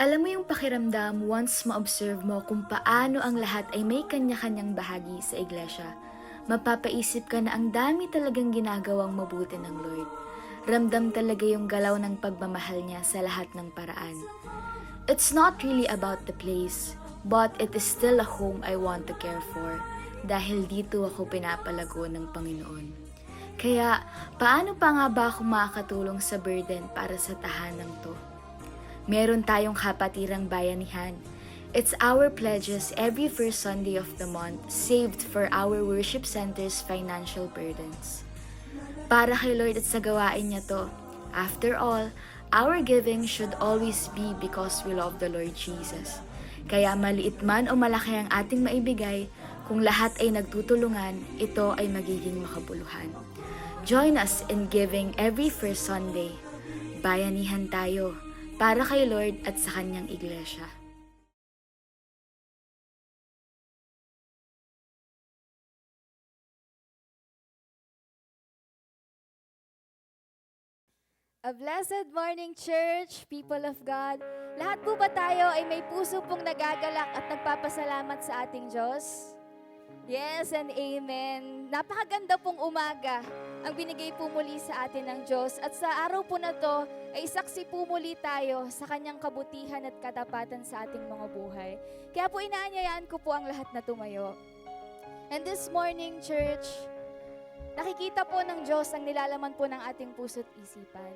Alam mo yung pakiramdam once ma-observe mo kung paano ang lahat ay may kanya-kanyang bahagi sa iglesia. Mapapaisip ka na ang dami talagang ginagawang mabuti ng Lord. Ramdam talaga yung galaw ng pagmamahal niya sa lahat ng paraan. It's not really about the place, but it is still a home I want to care for dahil dito ako pinapalago ng Panginoon. Kaya, paano pa nga ba ako makakatulong sa burden para sa tahanang to? Meron tayong kapatirang bayanihan. It's our pledges every first Sunday of the month saved for our worship center's financial burdens. Para kay Lord at sa gawain niya to. After all, our giving should always be because we love the Lord Jesus. Kaya maliit man o malaki ang ating maibigay, kung lahat ay nagtutulungan, ito ay magiging makabuluhan. Join us in giving every first Sunday. Bayanihan tayo para kay Lord at sa kanyang iglesia. A blessed morning, church, people of God. Lahat po ba tayo ay may puso pong nagagalak at nagpapasalamat sa ating Diyos? Yes and amen. Napakaganda pong umaga ang binigay po muli sa atin ng Diyos. At sa araw po na to, ay saksi po muli tayo sa kanyang kabutihan at katapatan sa ating mga buhay. Kaya po inaanyayaan ko po ang lahat na tumayo. And this morning, church, nakikita po ng Diyos ang nilalaman po ng ating puso't isipan.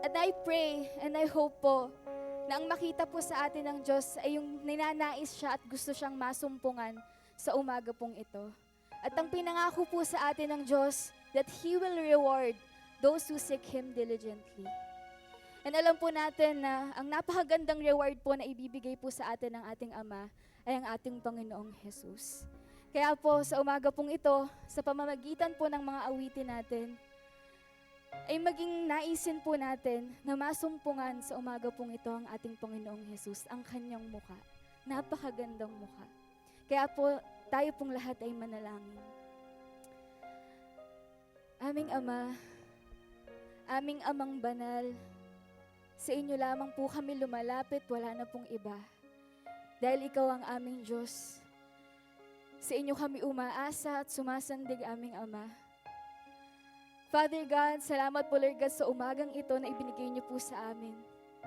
And I pray and I hope po na ang makita po sa atin ng Diyos ay yung ninanais siya at gusto siyang masumpungan sa umaga pong ito. At ang pinangako po sa atin ng Diyos that He will reward those who seek Him diligently. And alam po natin na ang napakagandang reward po na ibibigay po sa atin ng ating Ama ay ang ating Panginoong Jesus. Kaya po sa umaga pong ito, sa pamamagitan po ng mga awitin natin, ay maging naisin po natin na masumpungan sa umaga pong ito ang ating Panginoong Jesus, ang kanyang mukha. Napakagandang mukha. Kaya po tayo pong lahat ay manalangin. Aming Ama, aming Amang banal, sa inyo lamang po kami lumalapit, wala na pong iba. Dahil ikaw ang aming Diyos. Sa inyo kami umaasa at sumasandig, aming Ama. Father God, salamat po Lord God sa umagang ito na ibinigay niyo po sa amin.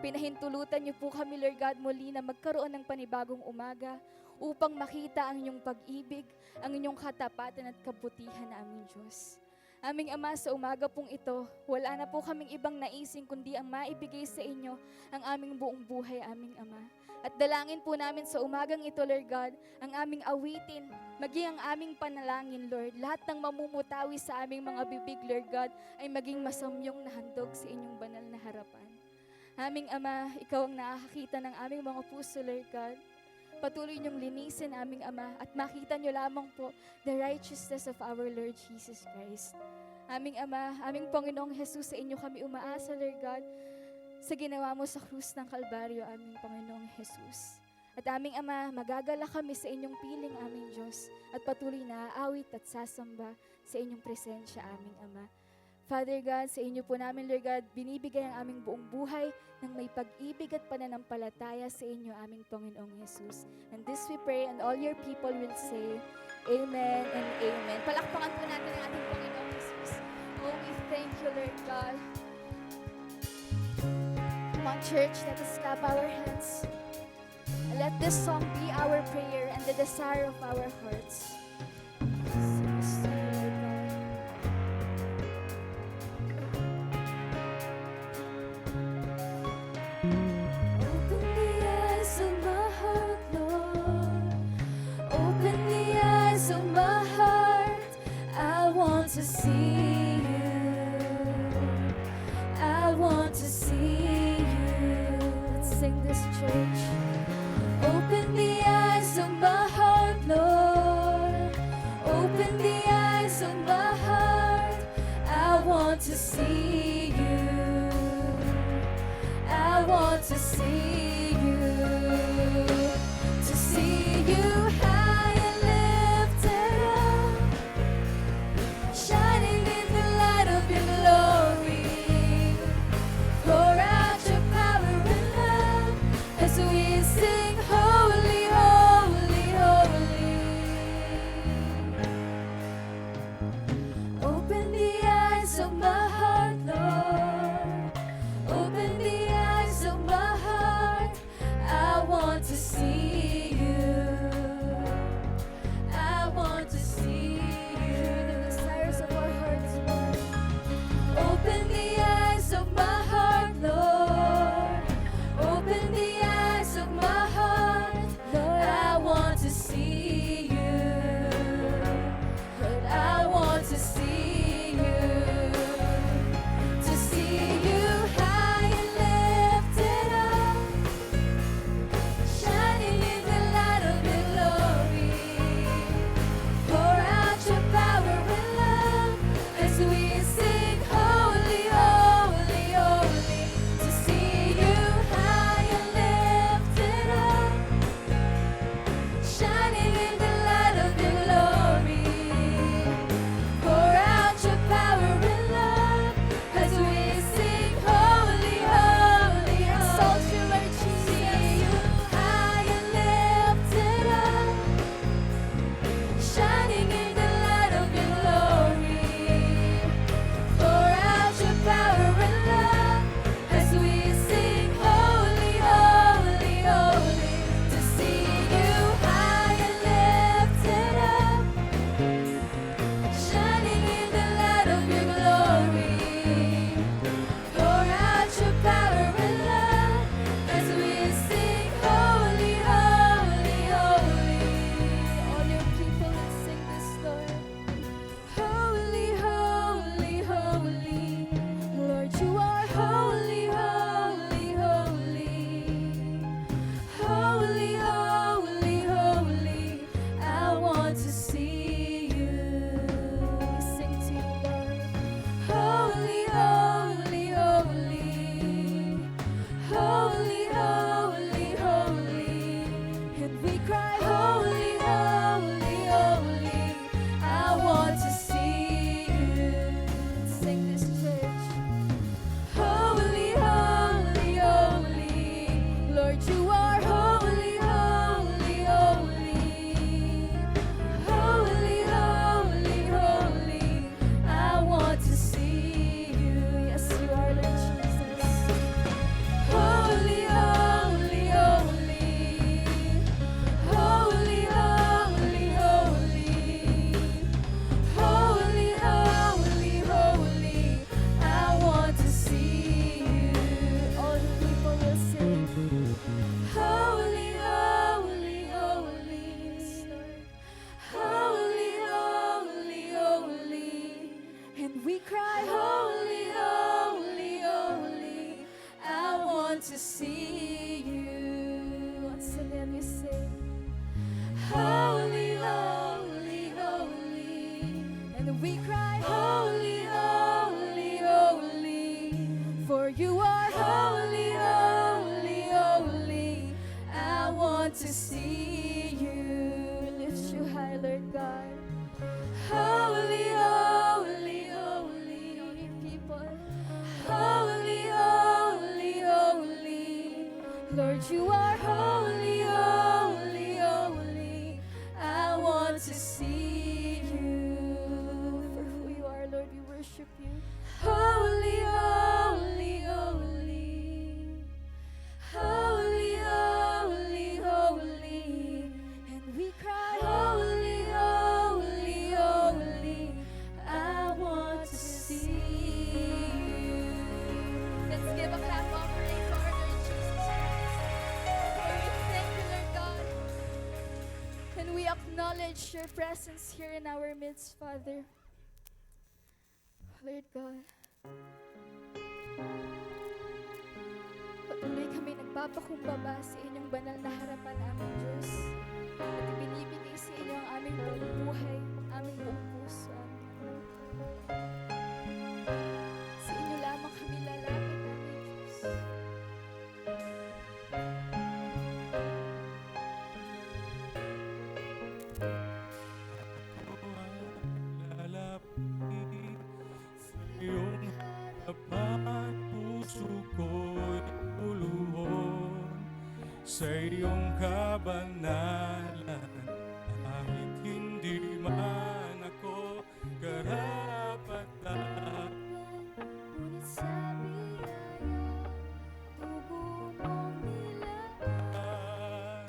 Pinahintulutan niyo po kami Lord God muli na magkaroon ng panibagong umaga upang makita ang inyong pag-ibig, ang inyong katapatan at kabutihan na aming Diyos. Aming Ama, sa umaga pong ito, wala na po kaming ibang naising kundi ang maibigay sa inyo ang aming buong buhay, aming Ama. At dalangin po namin sa umagang ito, Lord God, ang aming awitin, maging ang aming panalangin, Lord. Lahat ng mamumutawi sa aming mga bibig, Lord God, ay maging masamyong na handog sa inyong banal na harapan. Aming Ama, ikaw ang nakakita ng aming mga puso, Lord God. Patuloy niyong linisin, aming Ama, at makita niyo lamang po the righteousness of our Lord Jesus Christ. Aming Ama, aming Panginoong Jesus, sa inyo kami umaasa, Lord God, sa ginawa mo sa krus ng Kalbaryo, aming Panginoong Jesus. At aming Ama, magagala kami sa inyong piling, aming Diyos, at patuloy na aawit at sasamba sa inyong presensya, aming Ama. Father God, sa inyo po namin, Lord God, binibigay ang aming buong buhay ng may pag-ibig at pananampalataya sa inyo, aming Panginoong Jesus. And this we pray, and all your people will say, Amen and Amen. Palakpakan po natin ang ating Panginoong Jesus. Oh, we thank you, Lord God. Come on, church, let us clap our hands. And let this song be our prayer and the desire of our hearts. Sing to you, Lord God. Open the eyes of my heart, Lord. Open the eyes of my heart. I want to see you. I want to see you. Let's sing this, church. Open the eyes of my heart, Lord. Open God. Holy, holy, holy people. Holy, holy, holy. Lord, you are holy, holy, holy. I want to see you. For who you are, Lord, we worship you. Holy, holy, holy. Holy, holy, holy. And we cry, holy, holy, holy. I want to see you. Let's give a clap offering to our Lord Jesus Christ. Lord, we thank you, Lord God. And we acknowledge your presence here in our midst, Father. Lord God, patuloy kami nagpapakumbaba sa inyong banal na harapan, aming Diyos. At ibinibigay sa inyo ang aming buong buhay, aming buong puso, aming Ama. Sa inyo lamang kami lalapit, aming Diyos. Lalapit sa iyong harapan, puso ko'y luluhod sa iyong kabanalan. Kahit hindi man ako karapat-dapat, Ngunit sa biyaya, tubo mong nilaan.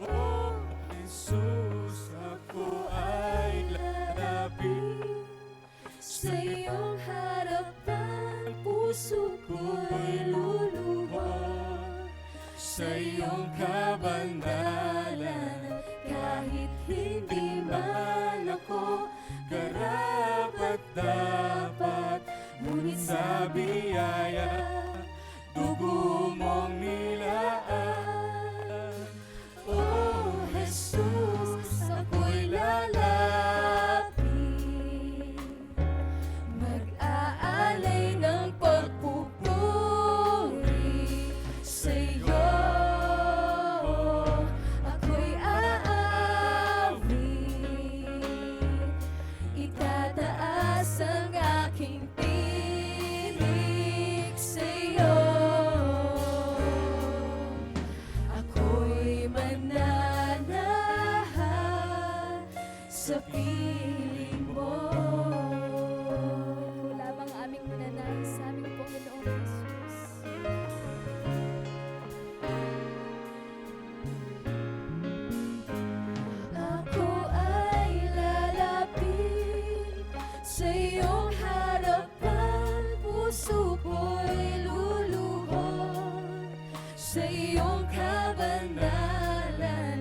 oh Jesus, ako ay lalapit Sa iyong harapan, puso ko'y luluhod sa iyong kabanalan. kahit hindi man ako karapat-dapat, ngunit sa biyaya, dugo mong nilaan. Oh Jesus, ako'y lalapit, mag-aalay ng pagpupuri sa iyo. Ako'y aawit, itataas ang aking tinig sa iyo. Ako'y mananahan sa piling mo. Ikaw lamang aming mananahan sa aming Panginoong Jesus. Ako ay lalapit sa iyong harapan, puso ko'y luluhod sa iyong kabanalan.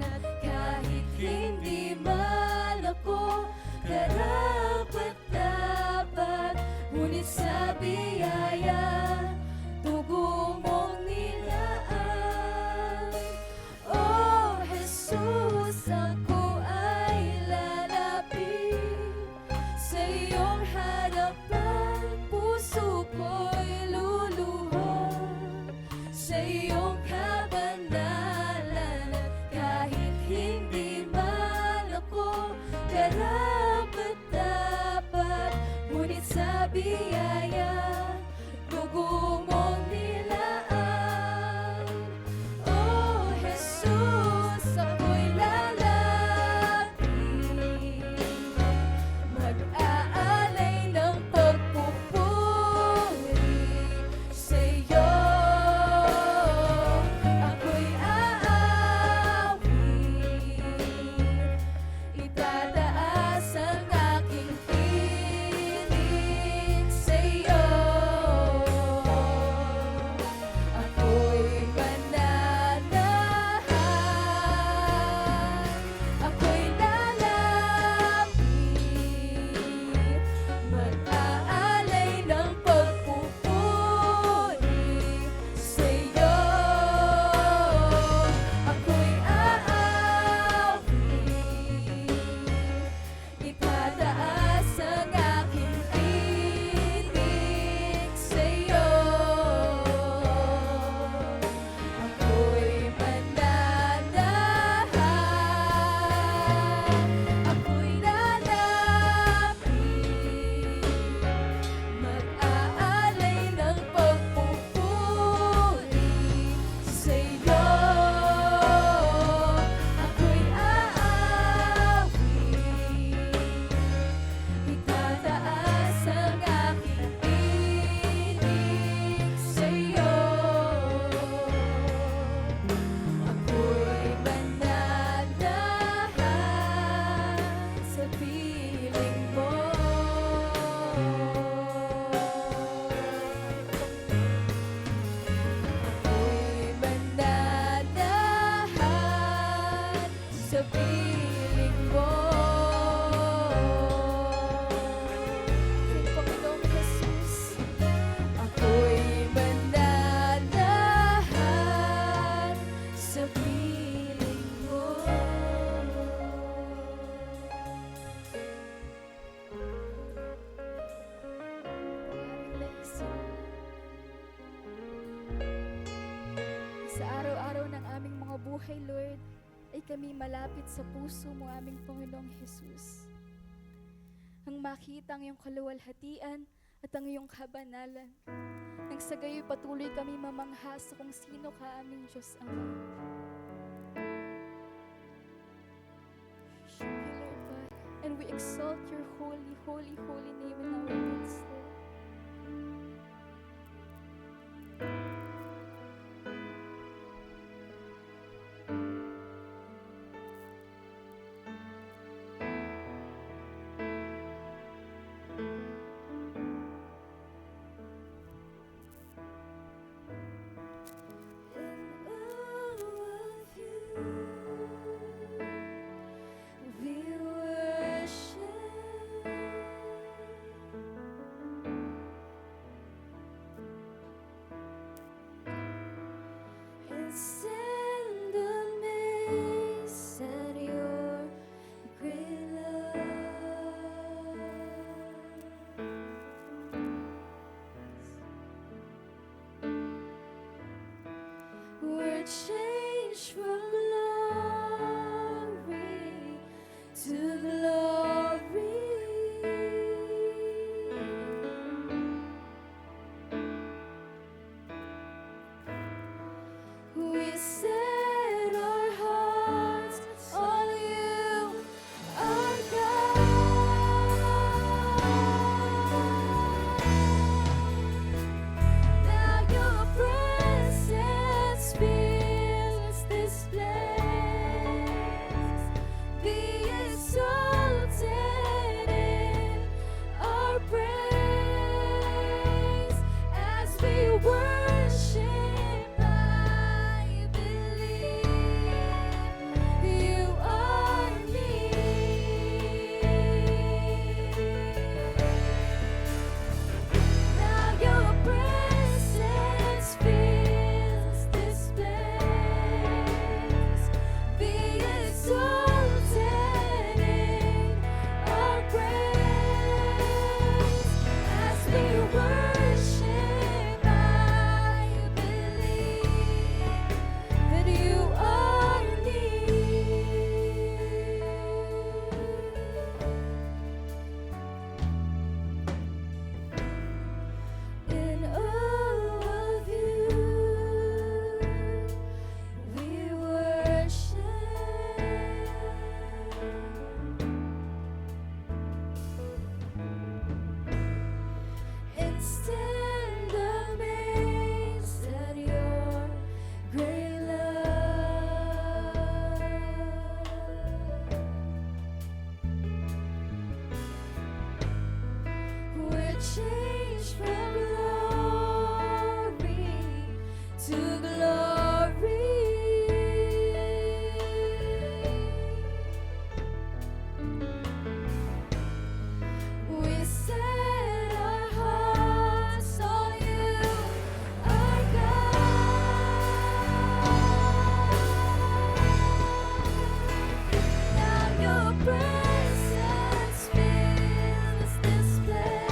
At kahit hindi man ako karapat-dapat, ngunit sa biyaya, tugo mong nilaan. Oh Jesus, ako ay lalapit sa iyong harapan, puso ko'y luluhod sa iyong kabanalan. At kahit hindi man ako karapat-dapat, ngunit sa biyaya, kami malapit sa puso mo, aming Panginoong Jesus. Ang makita ang iyong kaluwalhatian at ang iyong kabanalan. Nang sa gayo'y patuloy kami mamangha sa kung sino ka, aming Diyos Ama. Worship you, Lord God, and we exalt your holy, holy, holy name in our midst, Lord. Stand amazed at your great love. We're changed from glory to glory. We set our hearts on you, our God. Now your presence fills this place. Be exalted in our praise as we worship. I believe you are near. Now your presence fills this place. Be exalted in our praise as we worship. I believe that you are near. In all of you, we worship. And stand amazed at your great love. We're changed from glory to glory. We set our hearts on you, our God. Now your presence fills this place.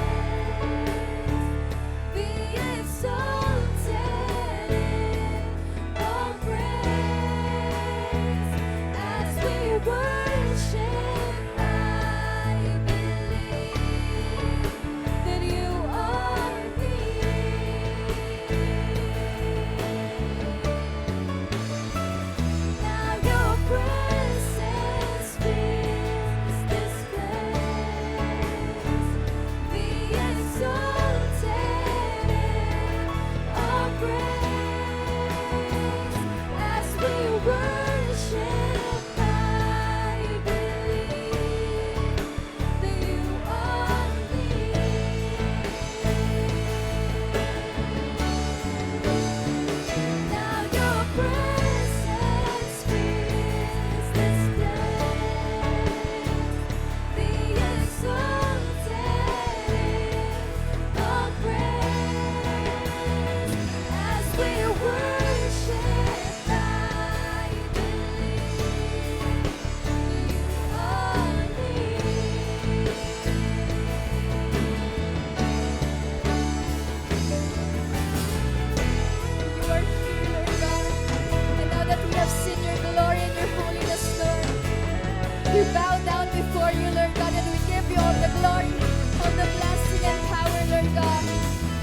Lord God.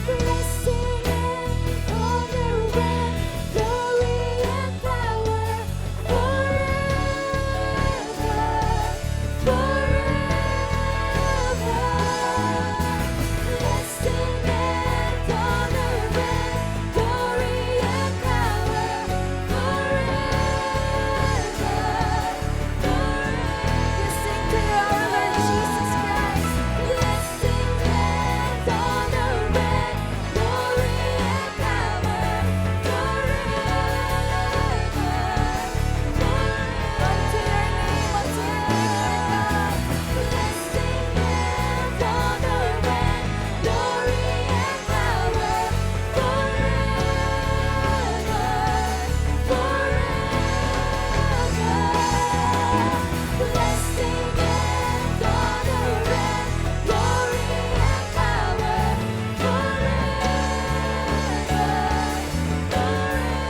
Blessing and honor and glory and power forever, forever. Blessing and honor and glory and power forever, forever. You sing to our Lord Jesus Christ. Blessing and honor and glory and power forever, Unto your name, unto your name, Lord God. blessing and honor and glory and power forever, forever. Blessing and honor and glory and power forever,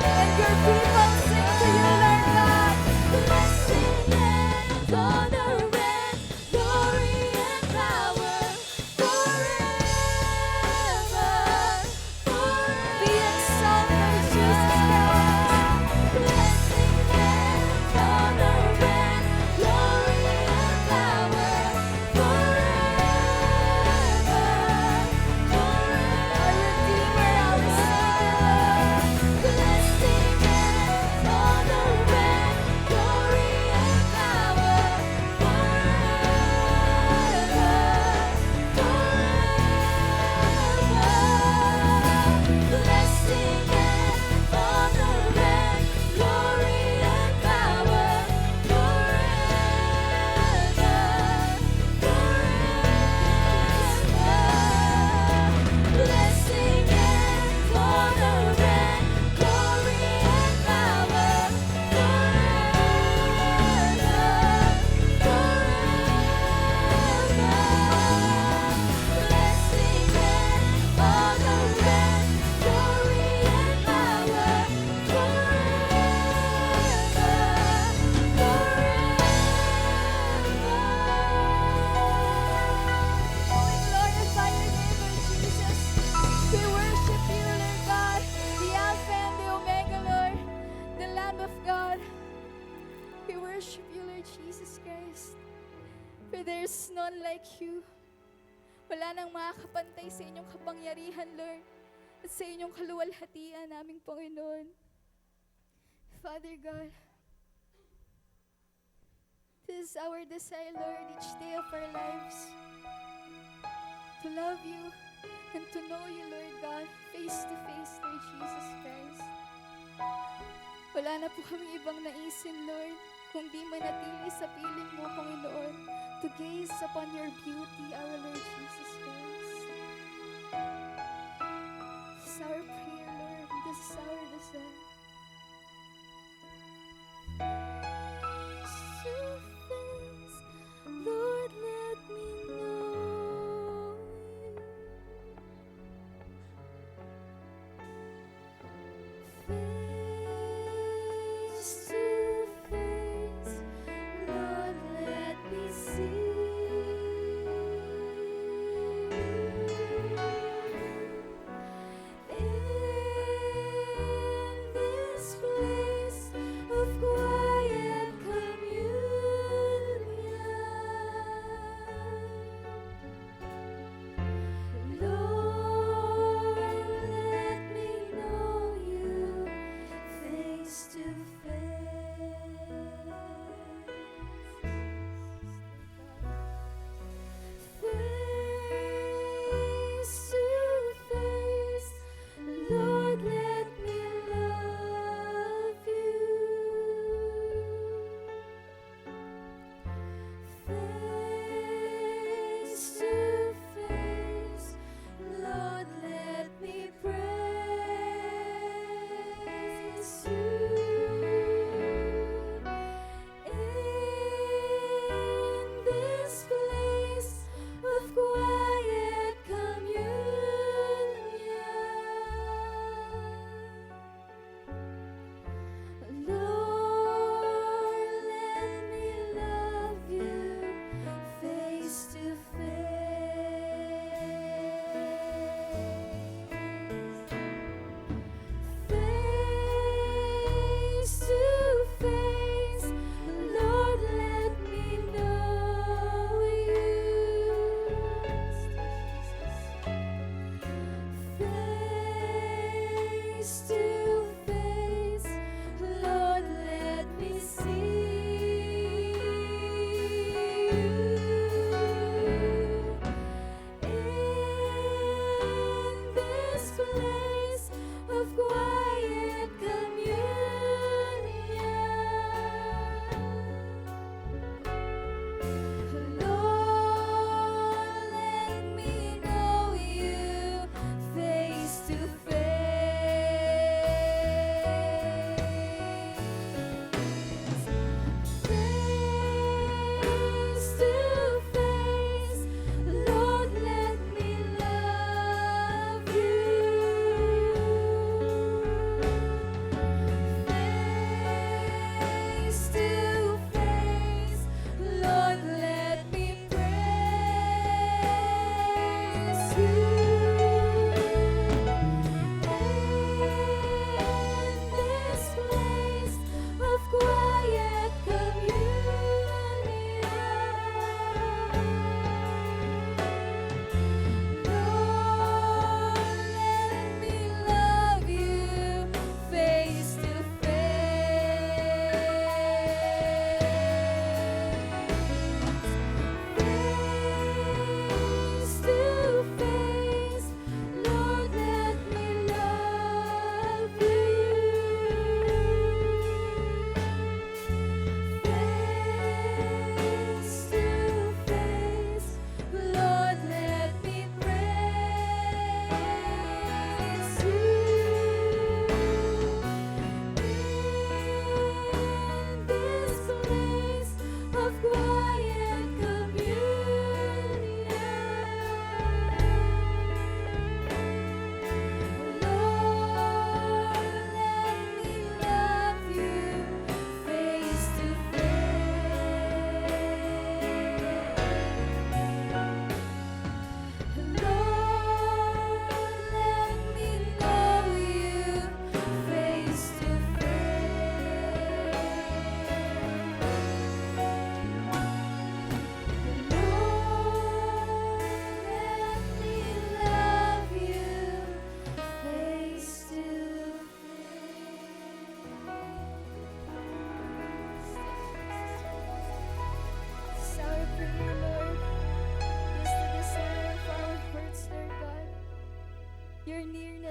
And your people sing to you, Lord God. blessing and honor and glory and power forever, Be forever. exalted, Jesus Christ. Blessing and honor and glory and power forever, Our Redeemer, our Savior, blessing and honor and glory and power forever, blessing and honor and glory and power forever, blessing and honor and glory and power blessing and honor and glory and power we glorify your name, Lord Jesus. We worship you, Lord God, the Alpha and the Omega, Lord, the Lamb of God. We worship you, Lord Jesus Christ. For there's none like you. Wala nang makakapantay sa inyong kapangyarihan, Lord, at sa inyong kaluwalhatian, naming Panginoon. Father God, this is our desire, Lord, each day of our lives, to love you and to know you, Lord God, face to face, Lord Jesus Christ. Wala na po kaming ibang naisin, Lord, kundi manatili sa piling mo, Panginoon, to gaze upon your beauty, our Lord Jesus Christ. This is our prayer, Lord, and this is our desire. Surface, Lord, let me know you. Face to face, Lord, let me see. In this place of quiet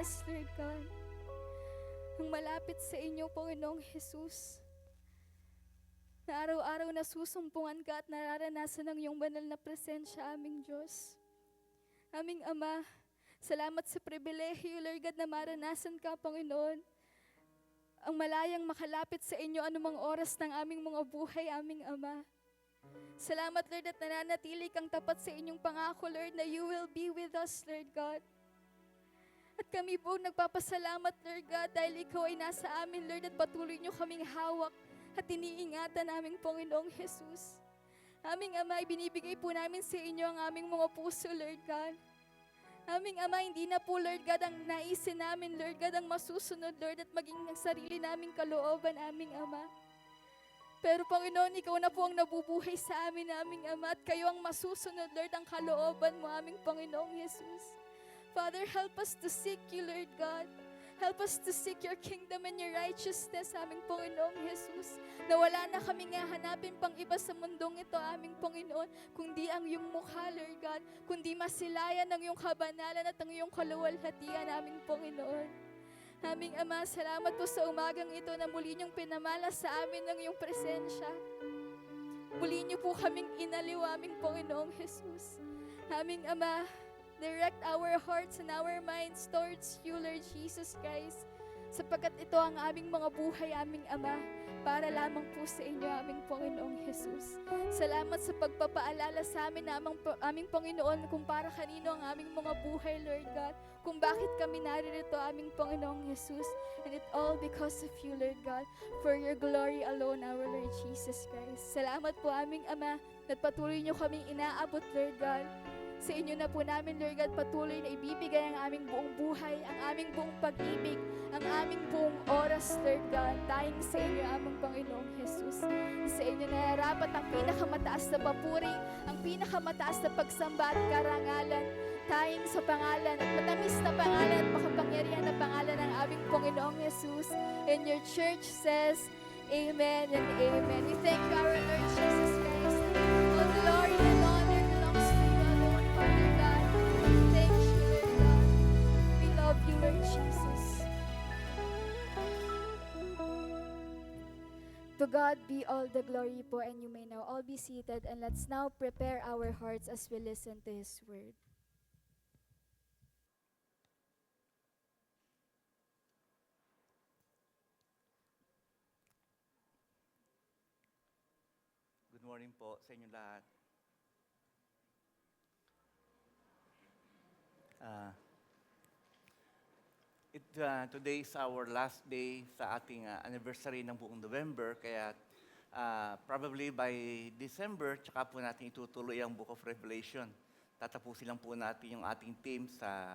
oras, Lord God, ang malapit sa inyo, Panginoong Jesus, na araw-araw nasusumpungan ka at nararanasan ang iyong banal na presensya, aming Diyos. Aming Ama, salamat sa pribilehiyo, Lord God, na maranasan ka, Panginoon, ang malayang makalapit sa inyo anumang oras ng aming mga buhay, aming Ama. Salamat, Lord, at nananatili kang tapat sa inyong pangako, Lord, na you will be with us, Lord God. At kami po nagpapasalamat, Lord God, dahil ikaw ay nasa amin, Lord, at patuloy niyo kaming hawak at iniingatan naming Panginoong Jesus. Aming Ama, ibinibigay po namin sa inyo ang aming mga puso, Lord God. Aming Ama, hindi na po, Lord God, ang naisin namin, Lord God, ang masusunod, Lord, at maging ang sarili naming kalooban, aming Ama. Pero Panginoon, ikaw na po ang nabubuhay sa amin, aming Ama, at kayo ang masusunod, Lord, ang kalooban mo, aming Panginoong Jesus. Father, help us to seek you, Lord God. Help us to seek your kingdom and your righteousness, aming Panginoong Jesus. Na wala na kaming hahanapin pang iba sa mundong ito, aming Panginoon, kundi ang iyong mukha, Lord God, kundi masilayan ng iyong kabanalan at ang iyong kaluwalhatian, aming Panginoon. Aming Ama, salamat po sa umagang ito na muli niyong pinamala sa amin ng iyong presensya. Muli niyo po kaming inaliw, aming Panginoong Jesus. Aming Ama, direct our hearts and our minds towards you, Lord Jesus Christ, sapagkat ito ang aming mga buhay, aming Ama, para lamang po sa inyo, aming Panginoong Jesus. Salamat sa pagpapaalala sa amin na aming Panginoon kung para kanino ang aming mga buhay, Lord God, kung bakit kami naririto, aming Panginoong Jesus. And it all because of you, Lord God, for your glory alone, our Lord Jesus Christ. Salamat po, aming Ama, at patuloy niyo kaming inaabot, Lord God. Sa inyo na po namin, Lord God, patuloy na ibibigay ang aming buong buhay, ang aming buong pag-ibig, ang aming buong oras, Lord God, tayong sa inyo, aming Panginoong Jesus. Sa inyo nararapat ang pinakamataas na papuri, ang pinakamataas na pagsamba at karangalan, tayong sa pangalan at matamis na pangalan at makapangyarihan na pangalan ng aming Panginoong Jesus. And your church says, Amen and Amen. We thank you, our Lord Jesus Christ. All glory and honor belongs to you alone, Father God. Thank you, Lord God. We love you, Lord Jesus. To God be all the glory po, and you may now all be seated, and let's now prepare our hearts as we listen to His word. Good morning po sa inyo lahat. Today is our last day sa ating anniversary ng buong November, kaya probably by December, tsaka po natin itutuloy ang Book of Revelation. Tatapusin lang po natin yung ating theme sa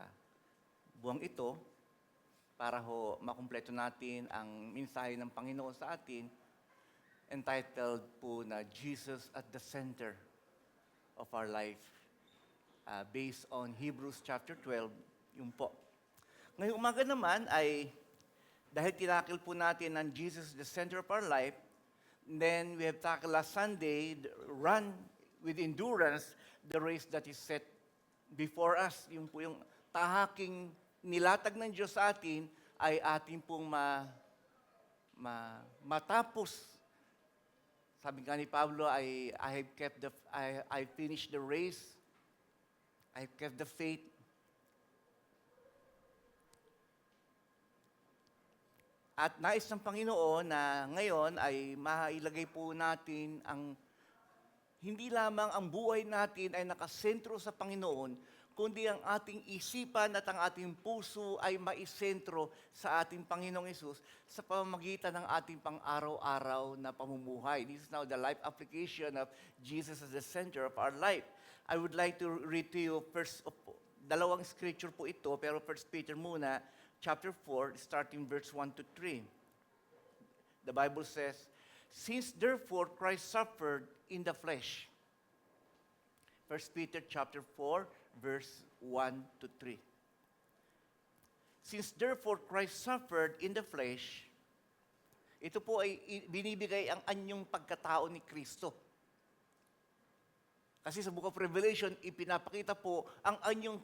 buwang ito para ho makumpleto natin ang mensahe ng Panginoon sa atin, entitled po na Jesus at the Center of Our Life, based on Hebrews chapter 12, yun po. Ngayong umaga naman ay, dahil tinakil po natin ang Jesus the center of our life, then we have tackled last Sunday, run with endurance, the race that is set before us. Yung po yung tahaking nilatag ng Diyos sa atin ay ating pong matapos. Sabi nga ni Pablo, I finished the race, I have kept the faith. At nais ng Panginoon na ngayon ay mailagay po natin ang hindi lamang ang buhay natin ay nakasentro sa Panginoon, kundi ang ating isipan at ang ating puso ay maisentro sa ating Panginoong Hesus sa pamamagitan ng ating pang-araw-araw na pamumuhay. This is now the life application of Jesus as the center of our life. I would like to read to you first, dalawang scripture po ito, pero 1 Peter muna, chapter 4, starting verse 1 to 3. The Bible says, "Since therefore Christ suffered in the flesh." 1 Peter chapter 4, verse 1 to 3. "Since therefore Christ suffered in the flesh," ito po ay binibigay ang anyong pagkatao ni Kristo. Kasi sa Book of Revelation, ipinapakita po ang anyong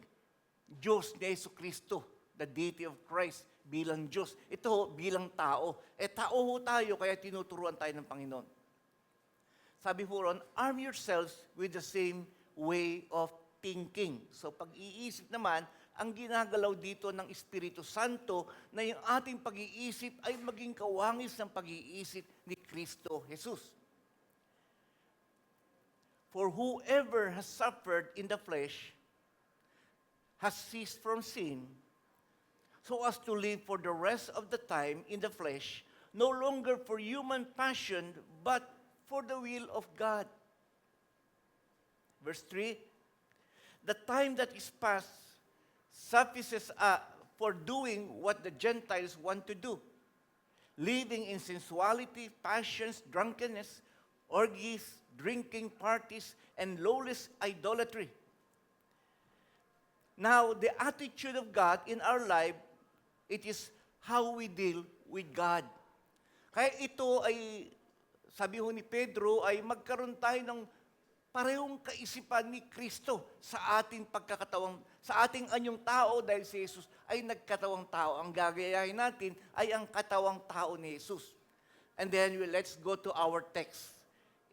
Diyos ni Jesu Kristo. the deity of Christ bilang Diyos. Ito ho, bilang tao. Tao ho tayo, kaya tinuturuan tayo ng Panginoon. Sabi po ron, arm yourselves with the same way of thinking. So pag-iisip naman, ang ginagalaw dito ng Espiritu Santo na yung ating pag-iisip ay maging kawangis ng pag-iisip ni Kristo Jesus. For whoever has suffered in the flesh has ceased from sin, so as to live for the rest of the time in the flesh, no longer for human passion, but for the will of God. Verse 3, the time that is past suffices for doing what the Gentiles want to do, living in sensuality, passions, drunkenness, orgies, drinking parties, and lawless idolatry. Now, the attitude of God in our life, it is how we deal with God. Kaya ito ay, sabi ho ni Pedro, ay magkaroon tayo ng parehong kaisipan ni Kristo sa ating pagkakatawang, sa ating anyong tao dahil si Jesus ay nagkatawang tao. Ang gagayahin natin ay ang katawang tao ni Jesus. And then let's go to our text.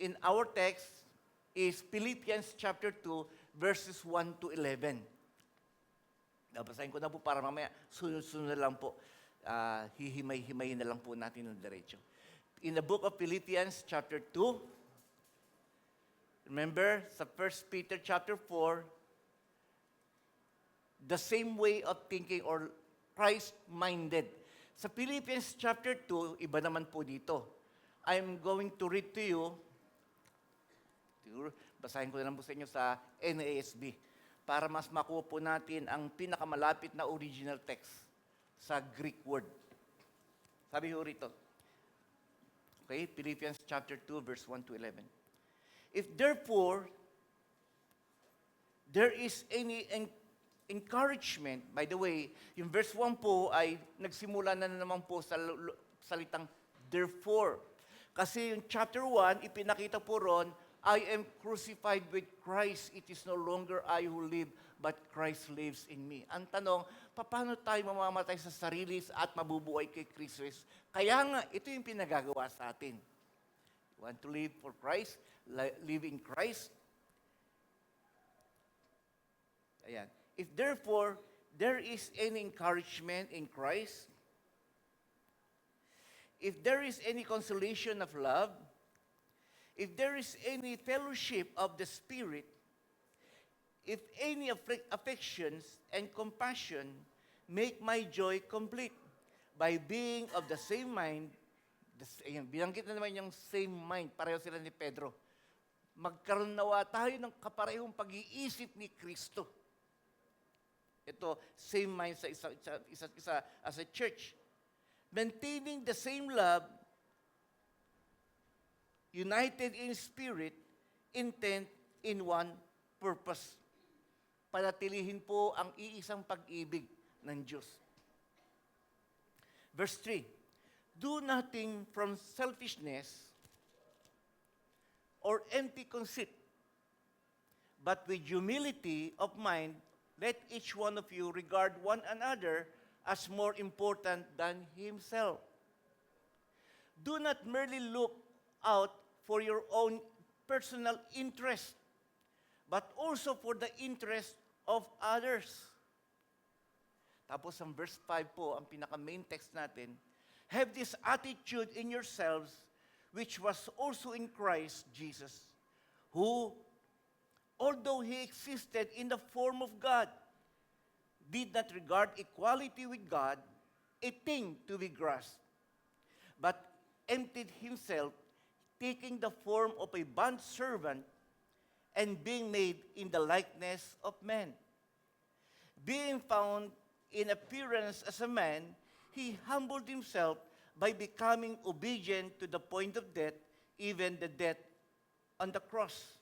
In our text is Philippians chapter 2 verses 1 to 11. Nabasahin ko na po para mamaya sunod-sunod na lang po. Hihimay-himayin na lang po natin ng diretso. In the book of Philippians chapter 2, remember, sa 1 Peter chapter 4, the same way of thinking or Christ-minded. Sa Philippians chapter 2, iba naman po dito. I'm going to read to you, basahin ko na lang po sa inyo sa NASB, para mas makuha po natin ang pinakamalapit na original text sa Greek word. Sabi ho rito, okay, Philippians chapter 2, verse 1 to 11. If therefore there is any encouragement, by the way, yung verse 1 po ay nagsimula na naman po sa salitang therefore. Kasi yung chapter 1, ipinakita po ron, I am crucified with Christ. It is no longer I who live, but Christ lives in me. Ang tanong, paano tayo mamamatay sa sarili at mabubuhay kay Kristo? Kaya nga, ito yung pinagagawa sa atin. You want to live for Christ? Live in Christ? Ayan. If therefore, there is any encouragement in Christ, if there is any consolation of love, if there is any fellowship of the Spirit, if any affections and compassion, make my joy complete by being of the same mind. Ayan, binanggit na naman yung same mind. Pareho sila ni Pedro. Magkaroon nawa tayo ng kaparehong pag-iisip ni Kristo. Ito, same mind sa isa't isa as a church. Maintaining the same love, united in spirit, intent in one purpose. Panatilihin po ang iisang pag-ibig ng Diyos. Verse 3, do nothing from selfishness or empty conceit, but with humility of mind, let each one of you regard one another as more important than himself. Do not merely look out for your own personal interest, but also for the interest of others. Tapos ang verse 5 po, ang pinaka-main text natin, have this attitude in yourselves, which was also in Christ Jesus, who, although he existed in the form of God, did not regard equality with God a thing to be grasped, but emptied himself, taking the form of a bondservant and being made in the likeness of men. Being found in appearance as a man, he humbled himself by becoming obedient to the point of death, even the death on the cross.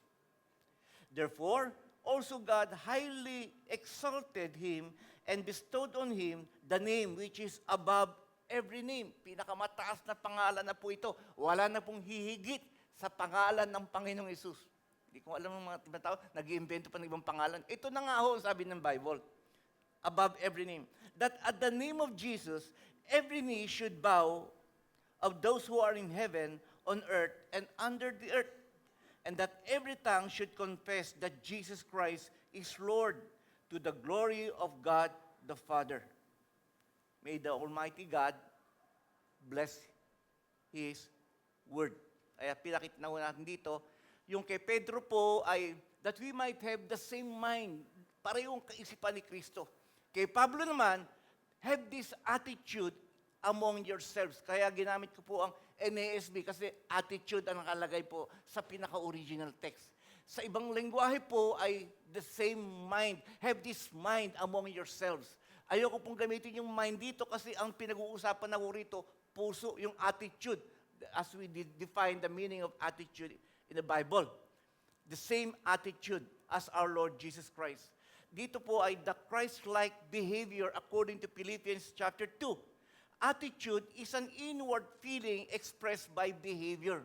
Therefore, also God highly exalted him and bestowed on him the name which is above every name. Pinakamataas na pangalan na po ito. Wala na pong hihigit sa pangalan ng Panginoong Hesus. Hindi ko alam ng mga tao, nag-iimbento pa ng ibang pangalan. Ito na nga ho, sabi ng Bible. above every name. That at the name of Jesus, every knee should bow of those who are in heaven, on earth, and under the earth. And that every tongue should confess that Jesus Christ is Lord, to the glory of God the Father. May the Almighty God bless His Word. Kaya pinakita na natin dito, yung kay Pedro po ay that we might have the same mind, parehong kaisipan ni Kristo. Kay Pablo naman, have this attitude among yourselves. Kaya ginamit ko po ang NASB kasi attitude ang nakalagay po sa pinaka-original text. Sa ibang lengguwahe po ay the same mind. Have this mind among yourselves. Ayoko pong gamitin yung mind dito kasi ang pinag-uusapan na po rito, puso, yung attitude, as we define the meaning of attitude in the Bible. The same attitude as our Lord Jesus Christ. Dito po ay the Christ-like behavior according to Philippians chapter 2. Attitude is an inward feeling expressed by behavior.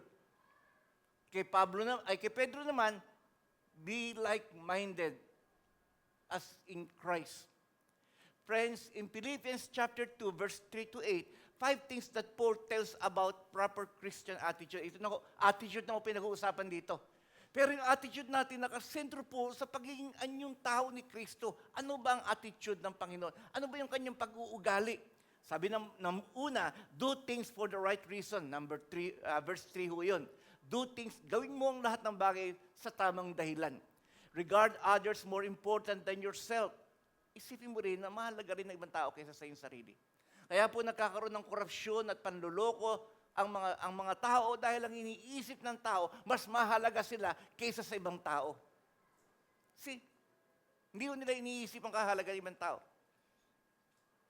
Kay Pedro naman, be like-minded as in Christ. Friends, in Philippians chapter 2, verse 3 to 8, 5 things that Paul tells about proper Christian attitude. Ito na attitude na pinag-uusapan dito. Pero yung attitude natin nakasentro po sa pagiging anyong tao ni Kristo. Ano ba ang attitude ng Panginoon? Ano ba yung kanyang pag-uugali? Sabi ng una, do things for the right reason. Verse 3 ho yun. Do things, gawin mo ang lahat ng bagay sa tamang dahilan. Regard others more important than yourself. Isipin mo rin na mahalaga rin ng ibang tao kaysa sa iyong sarili. Kaya po nagkakaroon ng korupsyon at panluloko ang mga tao dahil ang iniisip ng tao, mas mahalaga sila kaysa sa ibang tao. See? Hindi ko nila iniisip ang kahalaga ng ibang tao.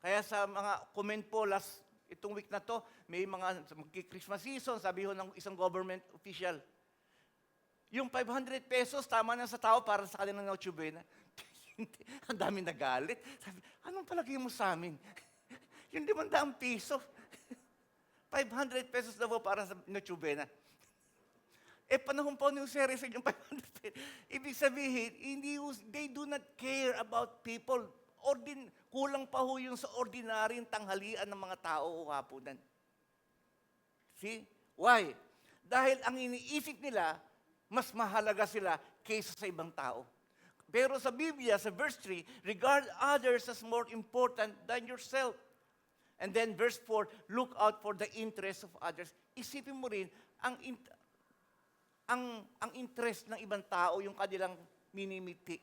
Kaya sa mga comment po itong week na to, may mga Christmas season, sabi ho ng isang government official, yung 500 pesos, tama na sa tao para sa kanilang Noche Buena. Ang dami nagalit. Sabi, anong palagay mo sa amin? Yung 500 piso. 500 pesos na po para sa Noche Buena. Panahon po ni Jose Rizal yung 500 pesos. Ibig sabihin, they do not care about people. Kulang pa ho yung sa ordinaryong tanghalian ng mga tao o hapunan. See? Why? Dahil ang iniisip nila, mas mahalaga sila kaysa sa ibang tao. Pero sa Biblia, sa verse 3, regard others as more important than yourself. And then verse 4, look out for the interest of others. Isipin mo rin, ang interest ng ibang tao, yung kanilang minimiti.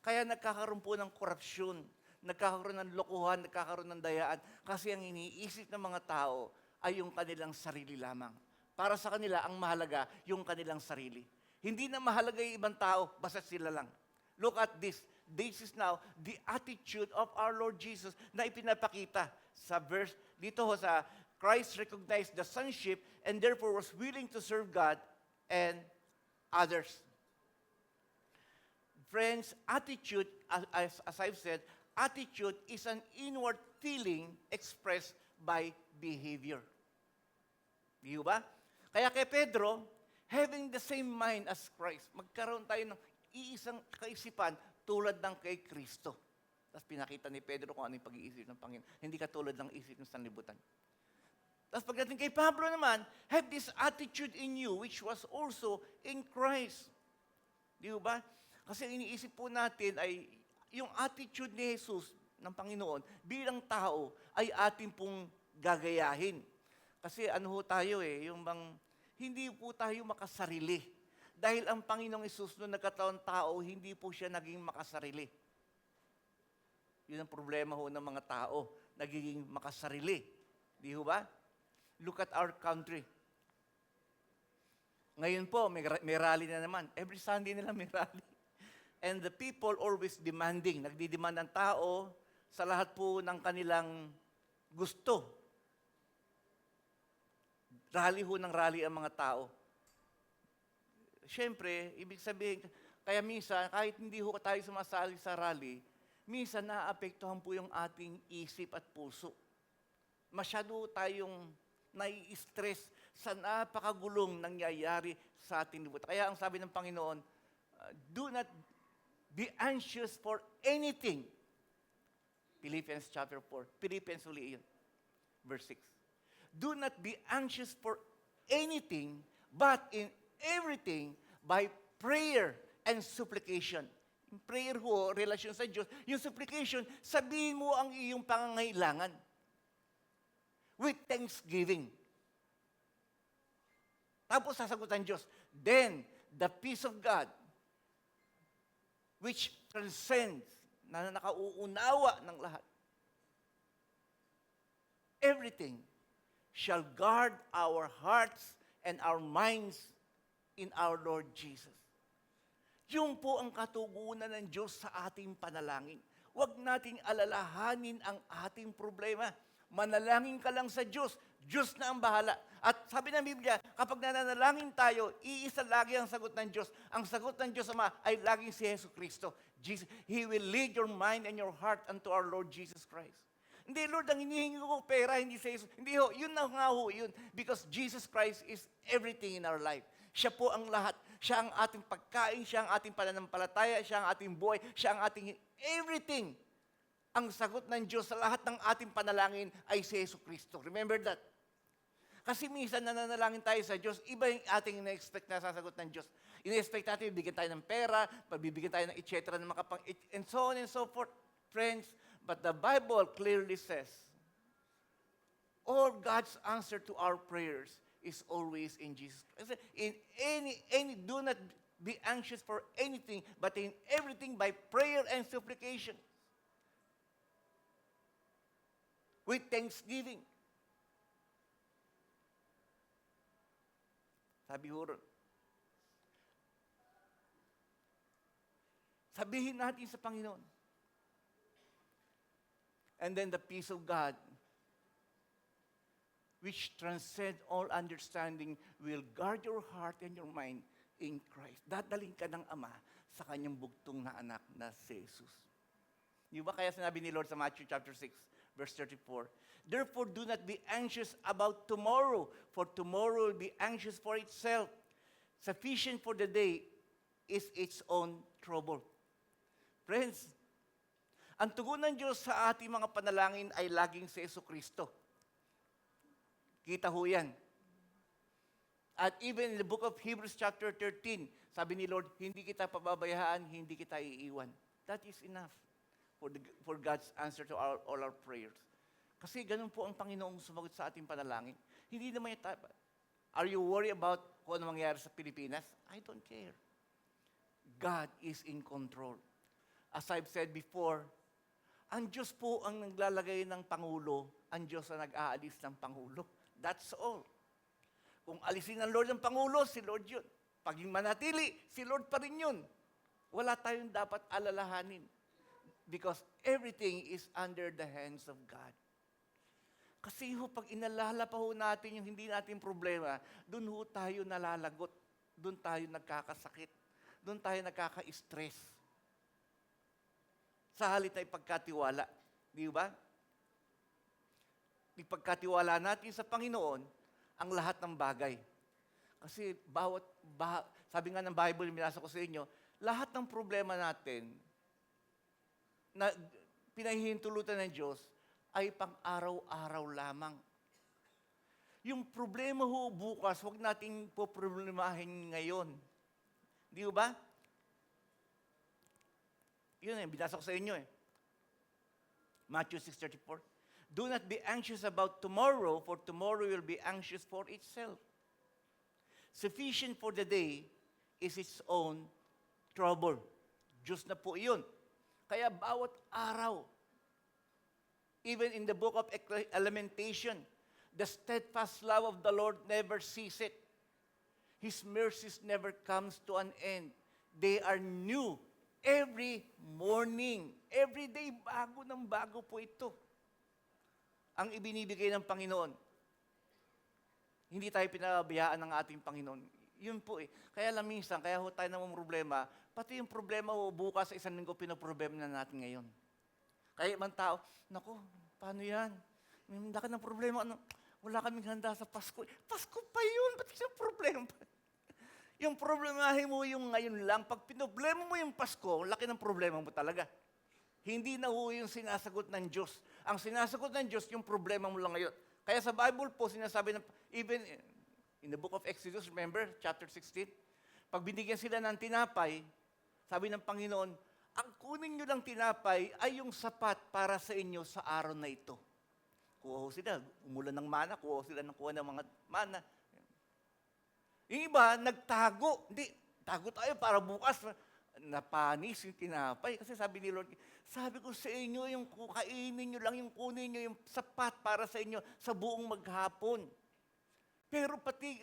Kaya nagkakaroon po ng korupsyon, nagkakaroon ng lokohan, nagkakaroon ng dayaan. Kasi ang iniisip ng mga tao ay yung kanilang sarili lamang. Para sa kanila, ang mahalaga, yung kanilang sarili. Hindi na mahalaga yung ibang tao, basta sila lang. Look at this. This is now the attitude of our Lord Jesus na ipinapakita sa verse dito ho sa Christ recognized the sonship and therefore was willing to serve God and others. Friends, attitude, as I've said, attitude is an inward feeling expressed by behavior. Di ba? Kaya kay Pedro, having the same mind as Christ, magkaroon tayo ng iisang kaisipan tulad ng kay Kristo. Tapos pinakita ni Pedro kung ano yung pag-iisip ng Panginoon. Hindi katulad ng isip ng sanlibutan. Tapos pagdating kay Pablo naman, have this attitude in you which was also in Christ. Di ba? Kasi iniisip po natin ay yung attitude ni Jesus ng Panginoon bilang tao ay atin pong gagayahin. Kasi ano ho tayo yung bang hindi po tayo makasarili. Dahil ang Panginoong Hesus noong nagkataon tao, hindi po siya naging makasarili. Yun ang problema ho ng mga tao, nagiging makasarili. Di ho ba? Look at our country. Ngayon po, may rally na naman. Every Sunday nila may rally. And the people always demanding. Nagdidemand ang tao sa lahat po ng kanilang gusto. Rally ho ng rally ang mga tao. Siyempre, ibig sabihin, kaya minsan, kahit hindi ho tayo sumasali sa rally, minsan naapektuhan po yung ating isip at puso. Masyado tayong nai-stress sa napakagulong nangyayari sa ating libutan. Kaya ang sabi ng Panginoon, do not be anxious for anything. Philippians chapter 4. Philippians uli yun. Verse 6. Do not be anxious for anything, but in everything, by prayer and supplication. Yung prayer ho, relasyon sa Diyos. Yung supplication, sabihin mo ang iyong pangangailangan. With thanksgiving. Tapos sasagutan Diyos. Then, the peace of God, which transcends, na nakauunawa ng lahat, everything shall guard our hearts and our minds in our Lord Jesus. Yun po ang katugunan ng Diyos sa ating panalangin. Huwag nating alalahanin ang ating problema. Manalangin ka lang sa Diyos. Diyos na ang bahala. At sabi ng Biblia, kapag nananalangin tayo, iisa lagi ang sagot ng Diyos. Ang sagot ng Diyos Ama ay laging si Yesu Cristo. Jesus, He will lead your mind and your heart unto our Lord Jesus Christ. Hindi, Lord, ang hinihingi ko pera, hindi sa Jesus. Hindi ho, yun na nga ho yun. Because Jesus Christ is everything in our life. Siya po ang lahat. Siya ang ating pagkain, siya ang ating pananampalataya, siya ang ating buhay, siya ang ating everything. Ang sagot ng Diyos sa lahat ng ating panalangin ay si Yesu Cristo. Remember that. Kasi minsan nananalangin tayo sa Diyos, iba yung ating ina-expect na sasagot ng Diyos. Ina-expect natin, bibigyan tayo ng pera, pabibigyan tayo ng etc. And so on and so forth. Friends, but the Bible clearly says, all God's answer to our prayers is always in Jesus Christ. In do not be anxious for anything, but in everything by prayer and supplication. With thanksgiving. Sabi ho ron. Sabihin natin sa Panginoon. And then the peace of God, which transcends all understanding, will guard your heart and your mind in Christ. Dadaling ka ng Ama sa kanyang bugtong na anak na si Jesus. Di ba kaya sinabi ni Lord sa Matthew chapter 6, verse 34, therefore do not be anxious about tomorrow, for tomorrow will be anxious for itself. Sufficient for the day is its own trouble. Friends, ang tugon ng Diyos sa ating mga panalangin ay laging si Yesu Cristo. Kita ho yan. At even in the book of Hebrews chapter 13, sabi ni Lord, hindi kita pababayaan, hindi kita iiwan. That is enough for God's answer to all our prayers. Kasi ganun po ang Panginoong sumagot sa ating panalangin. Hindi naman yung are you worried about kung ano mangyayari sa Pilipinas? I don't care. God is in control. As I've said before, ang Diyos po ang naglalagay ng Pangulo, ang Diyos ang nag-aalis ng Pangulo. That's all. Kung alisin ng Lord ang Pangulo, si Lord yun. Pag manatili, si Lord pa rin yun. Wala tayong dapat alalahanin. Because everything is under the hands of God. Kasi ho, pag inalala pa ho natin yung hindi natin problema, doon ho tayo nalalagot. Doon tayo nagkakasakit. Doon tayo nagkaka-stress. Sa halip na ipagkatiwala. Di ba? Ipagkatiwala natin sa Panginoon ang lahat ng bagay. Kasi sabi nga ng Bible, minasa ko sa inyo, lahat ng problema natin na pinahihintulutan ng Diyos ay pang-araw-araw lamang. Yung problema ho bukas, huwag nating poproblemahin ngayon. Di ba? Yun binasa ko sa inyo Matthew 6:34. Do not be anxious about tomorrow, for tomorrow will be anxious for itself. Sufficient for the day is its own trouble. Diyos na po yun. Kaya bawat araw, even in the book of Lamentation, the steadfast love of the Lord never ceases. His mercies never comes to an end. They are new every morning. Every day, bago ng bago po ito. Ang ibinibigay ng Panginoon. Hindi tayo pinabayaan ng ating Panginoon. Yun po Kaya lang minsan, kaya ho tayo namang problema, pati yung problema ho bukas sa isang linggo, pinoproblema na natin ngayon. Kaya ibang tao, naku, paano yan? May ka ng problema. Wala kaming handa sa Pasko. Pasko pa yun, ba't yung problema? Yung problemahin mo yung ngayon lang. Pag pinoblema mo yung Pasko, laki ng problema mo talaga. Hindi na ho yung sinasagot ng Diyos. Ang sinasagot ng Diyos, yung problema mo lang ngayon. Kaya sa Bible po, sinasabi ng, even in the book of Exodus, remember, chapter 16, pag binigyan sila ng tinapay, sabi ng Panginoon, ang kunin nyo lang tinapay ay yung sapat para sa inyo sa araw na ito. Kuha ho sila, umulan ng mana, kuha ho sila ng kuha ng mga mana. Yung iba, nagtago. Hindi, tago tayo para bukas. Napanis yung tinapay. Kasi sabi ni Lord, sabi ko sa inyo, yung kainin nyo lang, yung kunin nyo, yung sapat para sa inyo sa buong maghapon. Pero pati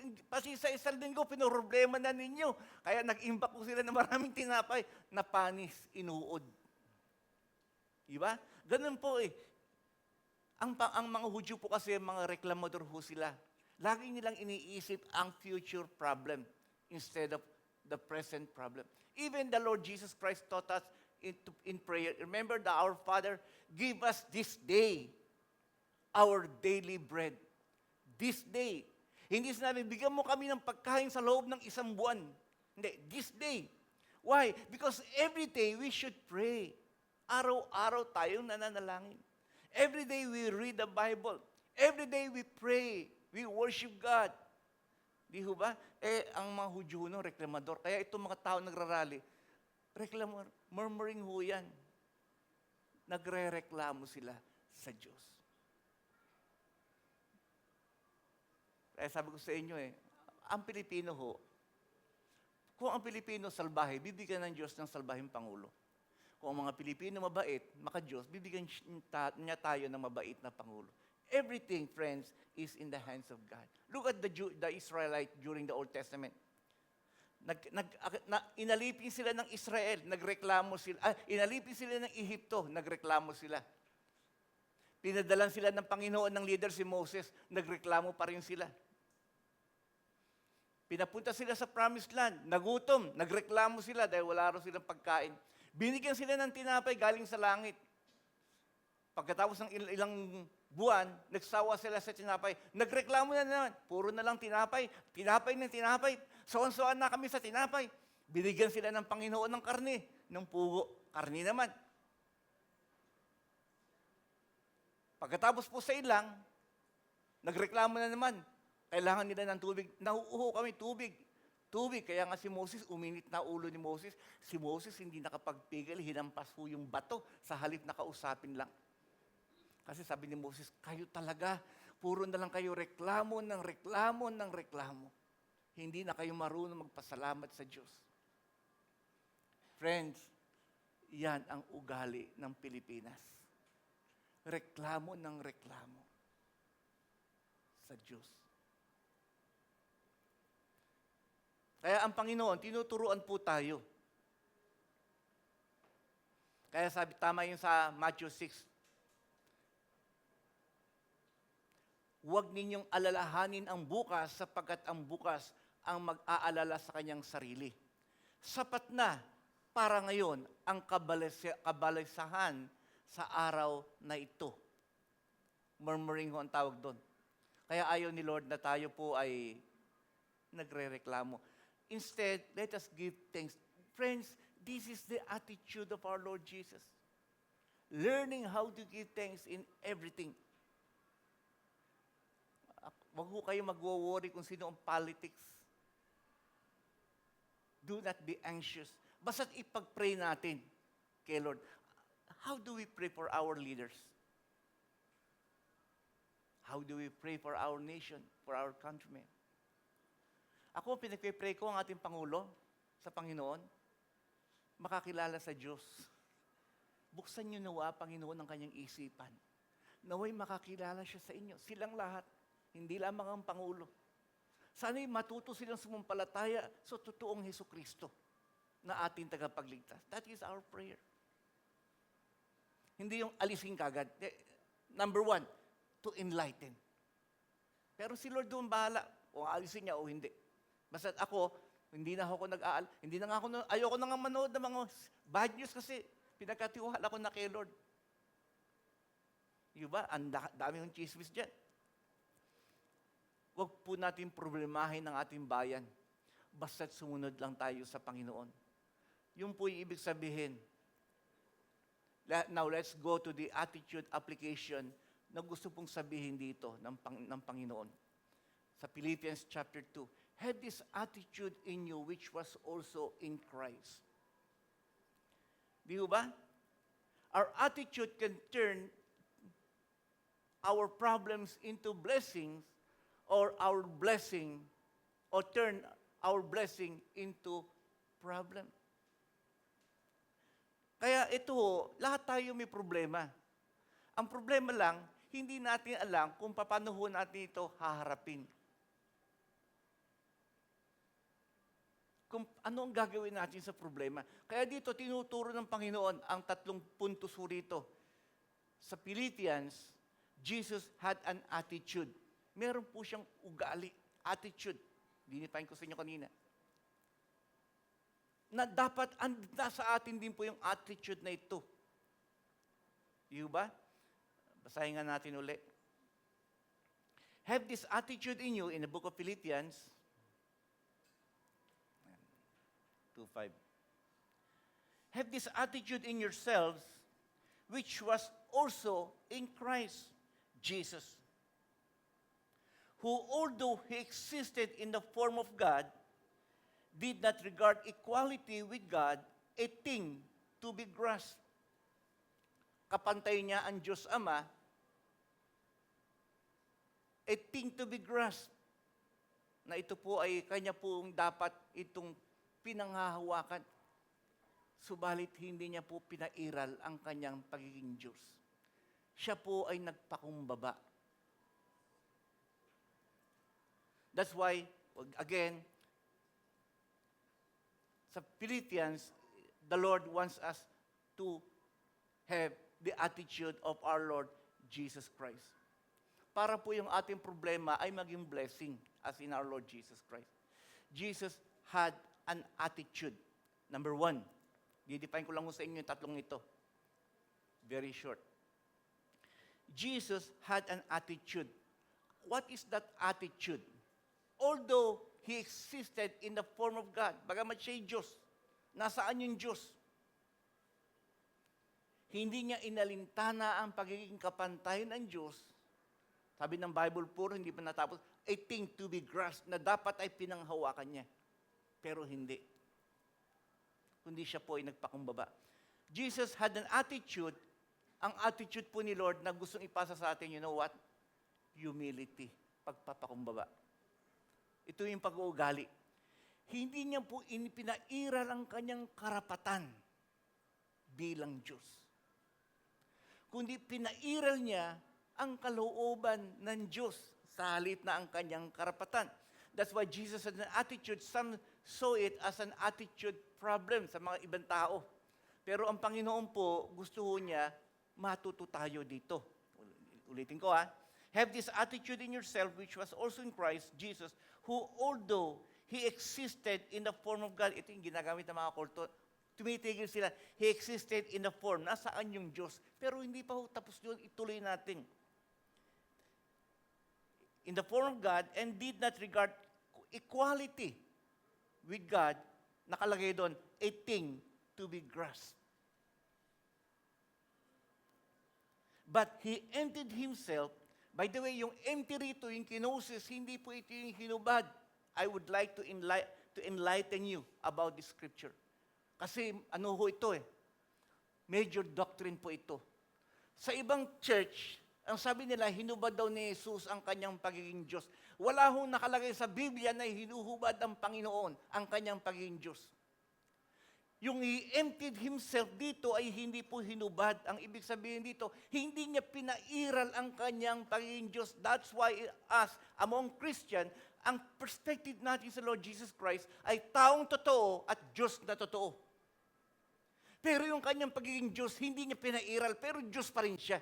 sa isang linggo, pinoroblema na ninyo. Kaya nag-imbak ko sila ng maraming tinapay. Napanis, inuod. Diba? Ganun po eh. Ang mga Hudyo po kasi, mga reklamador ho sila. Lagi nilang iniisip ang future problem instead of the present problem. Even the Lord Jesus Christ taught us in prayer. Remember that our Father, give us this day our daily bread. This day. Hindi sinabi, bigyan mo kami ng pagkain sa loob ng isang buwan. Hindi, this day. Why? Because every day we should pray. Araw-araw tayong nananalangin. Every day we read the Bible. Every day we pray. We worship God. Di ho ba? Ang mga Hudyo no, reklamador. Kaya itong mga tao nagrarally, murmuring ho yan. Nagre-reklamo sila sa Diyos. Kaya sabi ko sa inyo ang Pilipino ho, kung ang Pilipino salbahe, bibigyan ng Diyos ng salbaheng Pangulo. Kung ang mga Pilipino mabait, maka-Diyos, bibigyan niya tayo ng mabait na Pangulo. Everything, friends, is in the hands of God. Look at the Israelite during the Old Testament. Inalipin sila ng Israel, nagreklamo sila. Inalipin sila ng Ehipto, nagreklamo sila. Pinadalan sila ng Panginoon ng leader si Moses, nagreklamo pa rin sila. Pinapunta sila sa promised land, nagutom, nagreklamo sila dahil wala raw silang pagkain. Binigyan sila ng tinapay galing sa langit. Pagkatapos ng ilang buwan, nagsawa sila sa tinapay. Nagreklamo na naman. Puro na lang tinapay. Tinapay ng tinapay. Sawan-sawan na kami sa tinapay. Binigyan sila ng Panginoon ng karne. Ng pugo. Karne naman. Pagkatapos po sa ilang, nagreklamo na naman. Kailangan nila ng tubig. Nauuho kami, tubig. Tubig. Kaya nga si Moses, uminit na ulo ni Moses. Si Moses hindi nakapagpigil, hinampas po yung bato sa halip na kausapin lang. Kasi sabi ni Moses, kayo talaga, puro na lang kayo reklamo ng reklamo ng reklamo. Hindi na kayo marunong magpasalamat sa Diyos. Friends, yan ang ugali ng Pilipinas. Reklamo ng reklamo sa Diyos. Kaya ang Panginoon, tinuturuan po tayo. Kaya sabi, tama yun sa Matthew 6, huwag ninyong alalahanin ang bukas sapagkat ang bukas ang mag-aalala sa kanyang sarili. Sapat na para ngayon ang kabalisahan sa araw na ito. Murmuring ho ang tawag doon. Kaya ayaw ni Lord na tayo po ay nagre-reklamo. Instead, let us give thanks. Friends, this is the attitude of our Lord Jesus. Learning how to give thanks in everything. Huwag ho kayo mag-worry kung sino ang politics. Do not be anxious. Basta't ipag-pray natin kay Lord. How do we pray for our leaders? How do we pray for our nation, for our countrymen? Ako, pinagpipray ko ang ating Pangulo sa Panginoon, makakilala sa Diyos. Buksan niyo nawa, Panginoon, ang kanyang isipan. Naway makakilala siya sa inyo. Silang lahat. Hindi lamang ang Pangulo. Sana'y matuto silang sumumpalataya sa totoong Hesukristo na ating tagapagligtas. That is our prayer. Hindi yung alisin kagad. Number 1, to enlighten. Pero si Lord doon bahala kung alisin niya o hindi. Basta ako, hindi na nga ako, ayoko na nga manood ng mga bad news kasi pinagkatiwala ko na kay Lord. Diba? Ang dami yung chismis dyan. Huwag po natin problemahin ang ating bayan. Basta't sumunod lang tayo sa Panginoon. Yung po yung ibig sabihin. Now let's go to the attitude application na gusto pong sabihin dito ng Panginoon. Sa Philippians chapter 2, have this attitude in you which was also in Christ. Di ba? Our attitude can turn our problems into blessings or our blessing or turn our blessing into problem. Kaya ito, lahat tayo may problema. Ang problema lang, hindi natin alam kung paano natin ito haharapin. Kung ano ang gagawin natin sa problema. Kaya dito, tinuturo ng Panginoon ang 3 puntos rito. Sa Philippians, Jesus had an attitude. Meron po siyang ugali, attitude. Dinipain ko sa inyo kanina. Na dapat, nasa atin din po yung attitude na ito. Di ba? Basahin nga natin ulit. Have this attitude in you in the book of Philippians 2:5. Have this attitude in yourselves, which was also in Christ Jesus, who although he existed in the form of God, did not regard equality with God a thing to be grasped. Kapantay niya ang Diyos Ama, a thing to be grasped. Na ito po ay kanya pong dapat itong pinanghahawakan. Subalit hindi niya po pinairal ang kanyang pagiging Diyos. Siya po ay nagpakumbaba. That's why, again, sa Philippians, the Lord wants us to have the attitude of our Lord Jesus Christ. Para po yung ating problema ay maging blessing as in our Lord Jesus Christ. Jesus had an attitude. Number 1, didefine ko lang sa inyo yung 3 ito. Very short. Jesus had an attitude. What is that attitude? Although he existed in the form of God, bagamat siya'y Diyos, nasaan yung Diyos? Hindi niya inalintana ang pagiging kapantayan ng Diyos. Sabi ng Bible puro, hindi pa natapos, a thing to be grasped na dapat ay pinanghawakan niya. Pero hindi. Kundi siya po ay nagpakumbaba. Jesus had an attitude, ang attitude po ni Lord na gustong ipasa sa atin, you know what? Humility, pagpapakumbaba. Ito yung pag-uugali. Hindi niya po pinairal ang kanyang karapatan bilang Diyos. Kundi pinairal niya ang kalooban ng Diyos sa halip na ang kanyang karapatan. That's why Jesus had an attitude. Some saw it as an attitude problem sa mga ibang tao. Pero ang Panginoon po, gusto niya matuto tayo dito. Ulitin ko Have this attitude in yourself, which was also in Christ Jesus, who although he existed in the form of God, ito yung ginagamit ng mga kulto, tumitigil sila, he existed in the form, nasaan yung Diyos? Pero hindi pa tapos yun, ituloy natin. In the form of God, and did not regard equality with God, nakalagay doon, a thing to be grasped. But he emptied himself. By the way, yung empty rito, yung kenosis, hindi po ito yung hinubad. I would like to enlighten you about this scripture. Kasi ano ho ito Major doctrine po ito. Sa ibang church, ang sabi nila, hinubad daw ni Jesus ang kanyang pagiging Diyos. Wala hong nakalagay sa Biblia na hinuhubad ng Panginoon ang kanyang pagiging Diyos. Yung he emptied himself dito ay hindi po hinubad. Ang ibig sabihin dito, hindi niya pinairal ang kanyang pagiging Diyos. That's why us, among Christian, ang perspective natin sa Lord Jesus Christ ay taong totoo at Diyos na totoo. Pero yung kanyang pagiging Diyos, hindi niya pinairal, pero Diyos pa rin siya.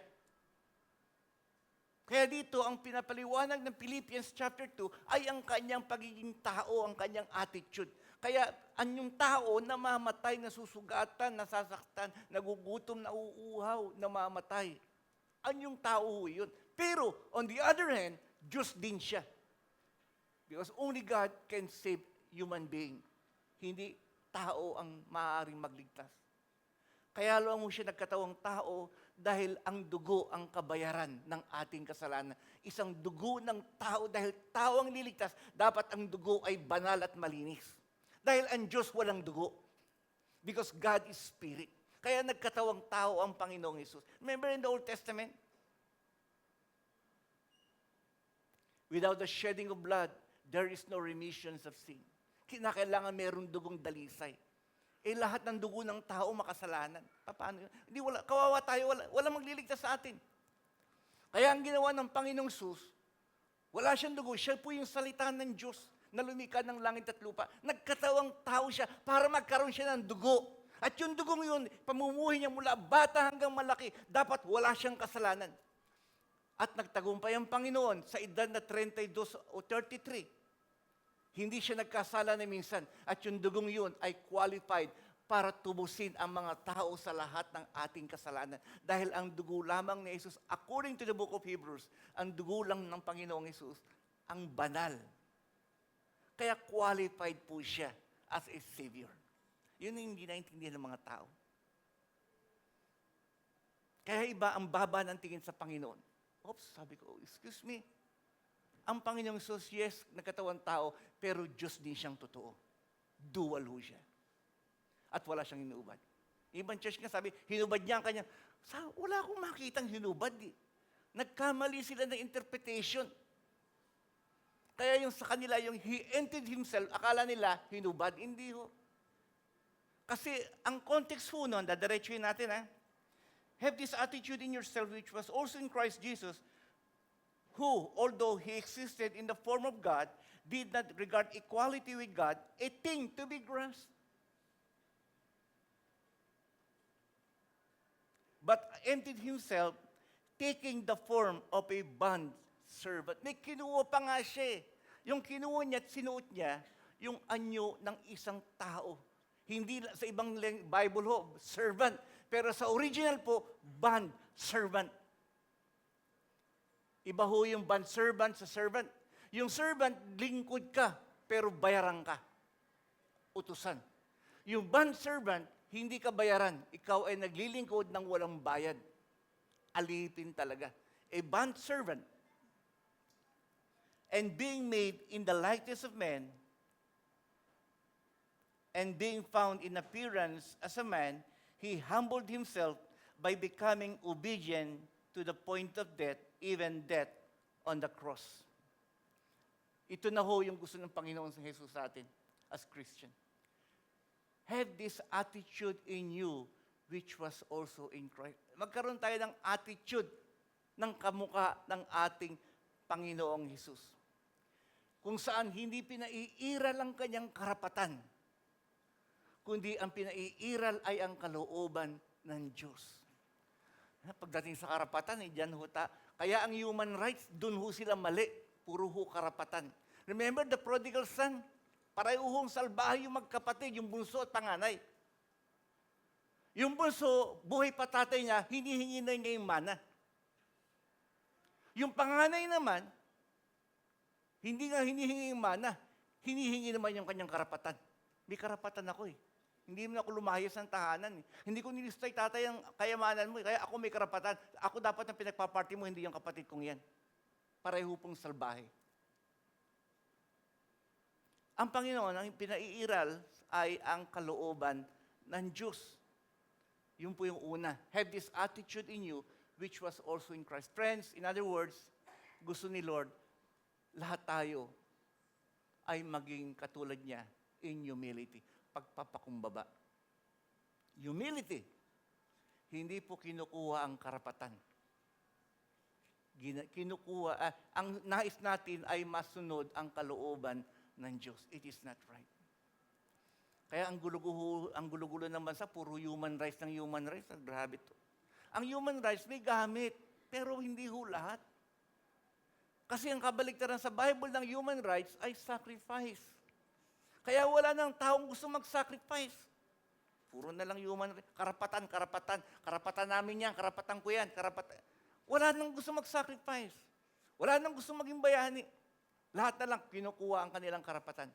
Kaya dito, ang pinapaliwanag ng Philippians chapter 2 ay ang kanyang pagiging tao, ang kanyang attitude. Kaya anyong tao namamatay, nasusugatan, nasasaktan, nagugutom, nauuhaw, namamatay. Anyong tao yun. Pero on the other hand, Diyos din siya. Because only God can save human being. Hindi tao ang maaaring magligtas. Kaya luang mo siya nagkatawang tao dahil ang dugo ang kabayaran ng ating kasalanan. Isang dugo ng tao dahil tao ang liligtas, dapat ang dugo ay banal at malinis. Dahil ang Diyos walang dugo. Because God is Spirit. Kaya nagkatawang tao ang Panginoong Hesus. Remember in the Old Testament? Without the shedding of blood, there is no remission of sin. Kinakailangan mayroong dugong dalisay. Lahat ng dugo ng tao makasalanan. Paano yun? Hindi, kawawa tayo, wala magliligtas sa atin. Kaya ang ginawa ng Panginoong Sus, wala siyang dugo, siya po yung salita ng Diyos na lumikha ng langit at lupa. Nagkatawang tao siya para magkaroon siya ng dugo. At yung dugong yun, pamumuhay niya mula bata hanggang malaki, dapat wala siyang kasalanan. At nagtagumpay ang Panginoon sa edad na 32 o 33. Hindi siya nagkasala na minsan. At yung dugong yun ay qualified para tubusin ang mga tao sa lahat ng ating kasalanan. Dahil ang dugo lamang ni Jesus, according to the book of Hebrews, ang dugo lang ng Panginoong Jesus, ang banal. Kaya qualified po siya as a Savior. Yun ang hindi naintindihan ng mga tao. Kaya iba ang baba ng tingin sa Panginoon. Oops, sabi ko, excuse me. Ang Panginoong Jesus, yes, nagkatawang tao, pero Diyos din siyang totoo. Dual ho siya. At wala siyang hinubad. Ibang church nga sabi, hinubad niya ang kanya. Wala akong makitang hinubad. Nagkamali sila ng interpretation. Kaya yung sa kanila, yung He emptied Himself, akala nila hinubad. Hindi ho. Kasi ang context ho nun, dadiretsuhin natin have this attitude in yourself which was also in Christ Jesus, who, although He existed in the form of God, did not regard equality with God a thing to be grasped, but emptied Himself, taking the form of a bond servant. May kinuha pa nga siya. Yung kinuha niya at sinuot niya, yung anyo ng isang tao. Hindi sa ibang Bible ho, servant. Pero sa original po, bond servant. Iba ho yung bond servant sa servant. Yung servant, lingkod ka, pero bayaran ka. Utusan. Yung bond servant, hindi ka bayaran. Ikaw ay naglilingkod ng walang bayad. Alipin talaga. A bond servant. And being made in the likeness of men, and being found in appearance as a man, He humbled Himself by becoming obedient to the point of death, even death on the cross. Ito na ho yung gusto ng Panginoon sa Jesus sa atin as Christian. Have this attitude in you which was also in Christ. Magkaroon tayo ng attitude ng kamukha ng ating Panginoong Jesus. Kung saan hindi pinaiiral ang kanyang karapatan, kundi ang pinaiiral ay ang kalooban ng Diyos. Pagdating sa karapatan, dyan ho kaya ang human rights, dun ho sila mali. Puro ho karapatan. Remember the prodigal son? Parehong salbahe yung magkapatid, yung bunso at panganay. Yung bunso, buhay pa tatay niya, hinihingi na niya yung mana. Yung panganay naman, hindi nga hinihingi yung mana, hinihingi naman yung kanyang karapatan. May karapatan ako eh. Hindi mo ako lumayas ng tahanan. Hindi ko nilistay tatay ang kayamanan mo. Kaya ako may karapatan. Ako dapat ang pinagpaparty mo, hindi yung kapatid kong yan. Pareho pong salbahe. Ang Panginoon, ang pinaiiral ay ang kalooban ng Diyos. Yun po yung una. Have this attitude in you, which was also in Christ. Friends, in other words, gusto ni Lord, lahat tayo ay maging katulad niya in humility. Pagpapakumbaba. Humility. Hindi po kinukuha ang karapatan. Ang nais natin ay masunod ang kalooban ng Diyos. It is not right. Kaya ang gulo-gulo ng bansa, puro human rights ng human rights. Grabe to. Ang human rights may gamit, pero hindi ho lahat. Kasi ang kabaligtaran sa Bible ng human rights ay sacrifice. Kaya wala nang taong gusto mag-sacrifice. Puro na lang human rights. Karapatan. Karapatan namin yan, karapatan ko yan, Wala nang gusto mag-sacrifice. Wala nang gusto maging bayani. Lahat na lang kinukuha ang kanilang karapatan.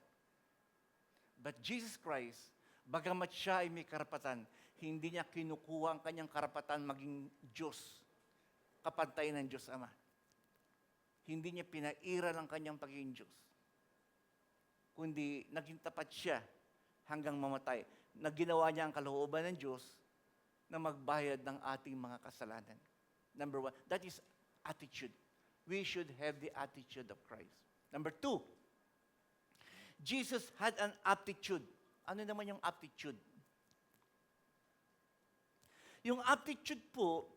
But Jesus Christ, bagamat siya ay may karapatan, hindi niya kinukuha ang kanyang karapatan maging Diyos, kapantay ng Diyos Ama. Hindi niya pinairal ang kanyang pagiging Diyos. Kundi naging tapat siya hanggang mamatay. Nagginawa niya ang kalooban ng Diyos na magbayad ng ating mga kasalanan. Number 1, that is attitude. We should have the attitude of Christ. Number 2, Jesus had an aptitude. Ano naman yung aptitude? Yung aptitude po,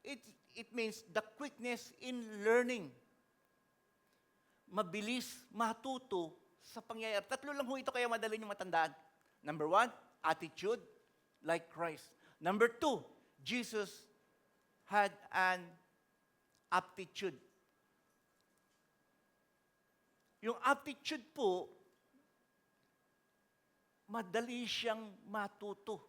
it means the quickness in learning. Mabilis matuto sa pangyayari. Tatlo lang ho ito kaya madali nyo matandaan. Number 1, attitude, like Christ. Number 2, Jesus had an aptitude. Yung aptitude po, madali siyang matuto.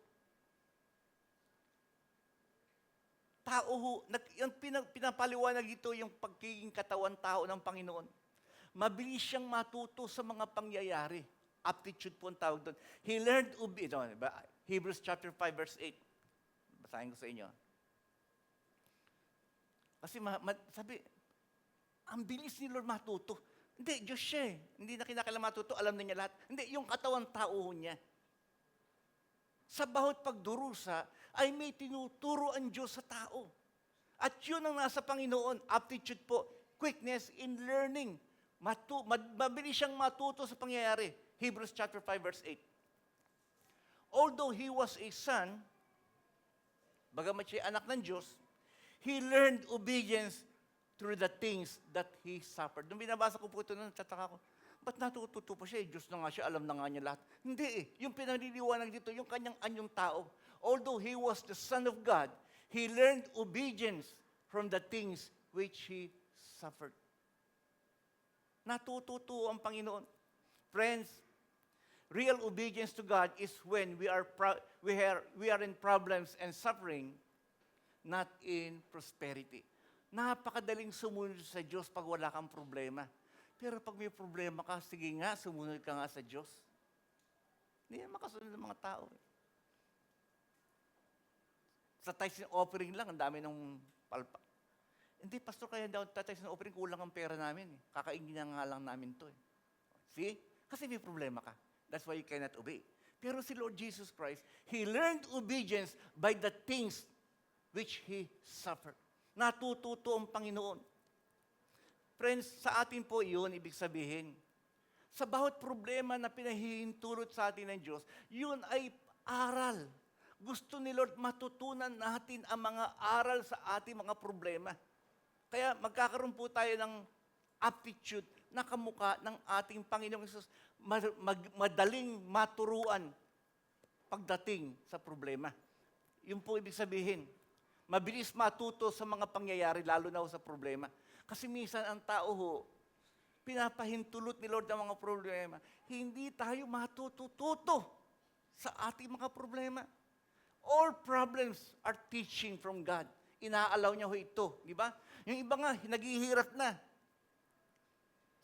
Tao ho, yung pinapaliwanag ito yung pagiging katawan tao ng Panginoon. Mabilis siyang matuto sa mga pangyayari. Aptitude po ang tawag doon. He learned Hebrews chapter 5 verse 8. Basahin ko sa inyo. Kasi sabi, ang bilis ni Lord matuto. Hindi, Diyos siya eh. Hindi na kinakailangan matuto, alam na niya lahat. Hindi, yung katawan tao niya. Sa bawat pagdurusa, ay may tinuturo ang Diyos sa tao. At yun ang nasa Panginoon, aptitude po, quickness in learning. Mabilis siyang matuto sa pangyayari. Hebrews chapter 5 verse 8. Although he was a son, bagamat siya anak ng Diyos, he learned obedience through the things that he suffered. Nung binabasa ko po ito, tataka ko, ba't natututo pa siya? Diyos na nga siya, alam na nga niya lahat. Hindi eh. Yung pinaniliwanag dito, yung kanyang anyong tao. Although he was the Son of God, he learned obedience from the things which he suffered. Natututo ang Panginoon. Friends, real obedience to God is when we are in problems and suffering, not in prosperity. Napakadaling sumunod sa Diyos pag wala kang problema. Pero pag may problema ka, sige nga, sumunod ka nga sa Diyos. Hindi yan makasunod ng mga tao. Sa tithes and offering lang, ang dami ng palpa. Hindi, pastor, kaya daw tithes and offering, kulang ang pera namin. Kakainin na nga lang namin to. See? Kasi may problema ka. That's why you cannot obey. Pero si Lord Jesus Christ, He learned obedience by the things which He suffered. Natututo ang Panginoon. Friends, sa atin po yun, ibig sabihin, sa bawat problema na pinahihintulot sa atin ng Diyos, yun ay aral. Gusto ni Lord matutunan natin ang mga aral sa ating mga problema. Kaya magkakaroon po tayo ng aptitude na kamukha ng ating Panginoong Hesus, madaling maturuan pagdating sa problema. Yun po ibig sabihin. Mabilis matuto sa mga pangyayari, lalo na sa problema. Kasi minsan ang tao ho, pinapahintulot ni Lord ang mga problema. Hindi tayo matututo sa ating mga problema. All problems are teaching from God. Inaalaw niya ho ito, di ba? Yung iba nga, naghihirap na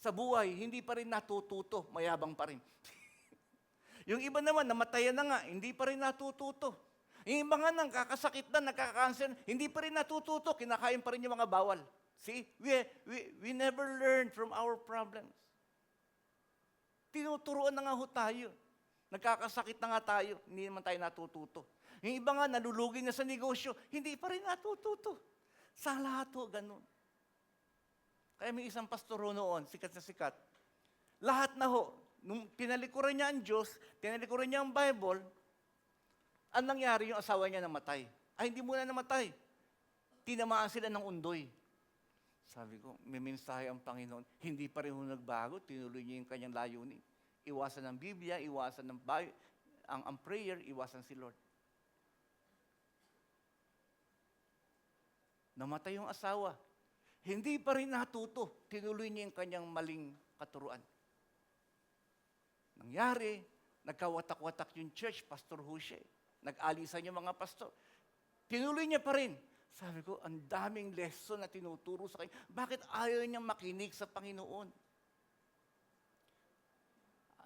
sa buhay, hindi pa rin natututo, mayabang pa rin. Yung iba naman, namatayan na nga, hindi pa rin natututo. Yung iba nga nang kakasakit na, nakaka-cancer, hindi pa rin natututo, kinakain pa rin yung mga bawal. See, we never learn from our problems. Tinuturuan na nga ho tayo. Nagkakasakit na nga tayo, hindi naman tayo natututo. Yung iba nga, nalulugi na sa negosyo, hindi pa rin natututo. Sa lahat ho, ganun. Kaya may isang pastor ho noon, sikat na sikat. Lahat na ho, nung tinalikuran niya ang Diyos, tinalikuran niya ang Bible, ang nangyari yung asawa niya namatay. Ay, hindi muna namatay. Tinamaan sila ng undoy. Sabi ko, may mensahe ang Panginoon. Hindi pa rin nagbago, tinuloy niya yung kanyang layunin. Iwasan ng Biblia, iwasan ng ang prayer, iwasan si Lord. Namatay yung asawa. Hindi pa rin natuto. Tinuloy niya yung kanyang maling katuruan. Nangyari, nagkawatak-watak yung church, Pastor Hushe. Nag-alisan yung mga pastor. Tinuloy niya pa rin. Sabi ko, ang daming lesson na tinuturo sa kanya. Bakit ayaw niyang makinig sa Panginoon?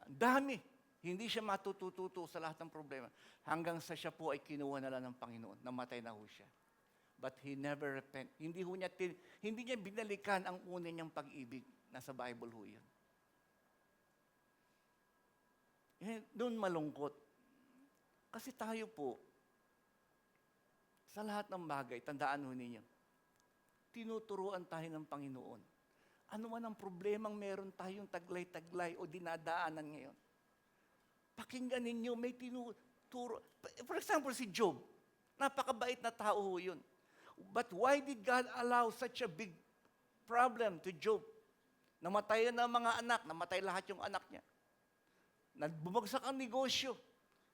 Ang dami. Hindi siya matututo sa lahat ng problema. Hanggang sa siya po ay kinuha na lang ng Panginoon. Namatay na ho siya. But he never repent. Hindi niya binalikan ang una niyang pag-ibig. Nasa Bible ho yun. Doon malungkot. Kasi tayo po, sa lahat ng bagay, tandaan ho ninyo, tinuturuan tayo ng Panginoon. Ano man ang problemang meron tayong taglay-taglay o dinadaanan ngayon. Pakinggan ninyo, may tinuturo. For example, si Job. Napakabait na tao ho yun. But why did God allow such a big problem to Job? Namatay na ang mga anak, namatay lahat yung anak niya. Bumagsak ang negosyo.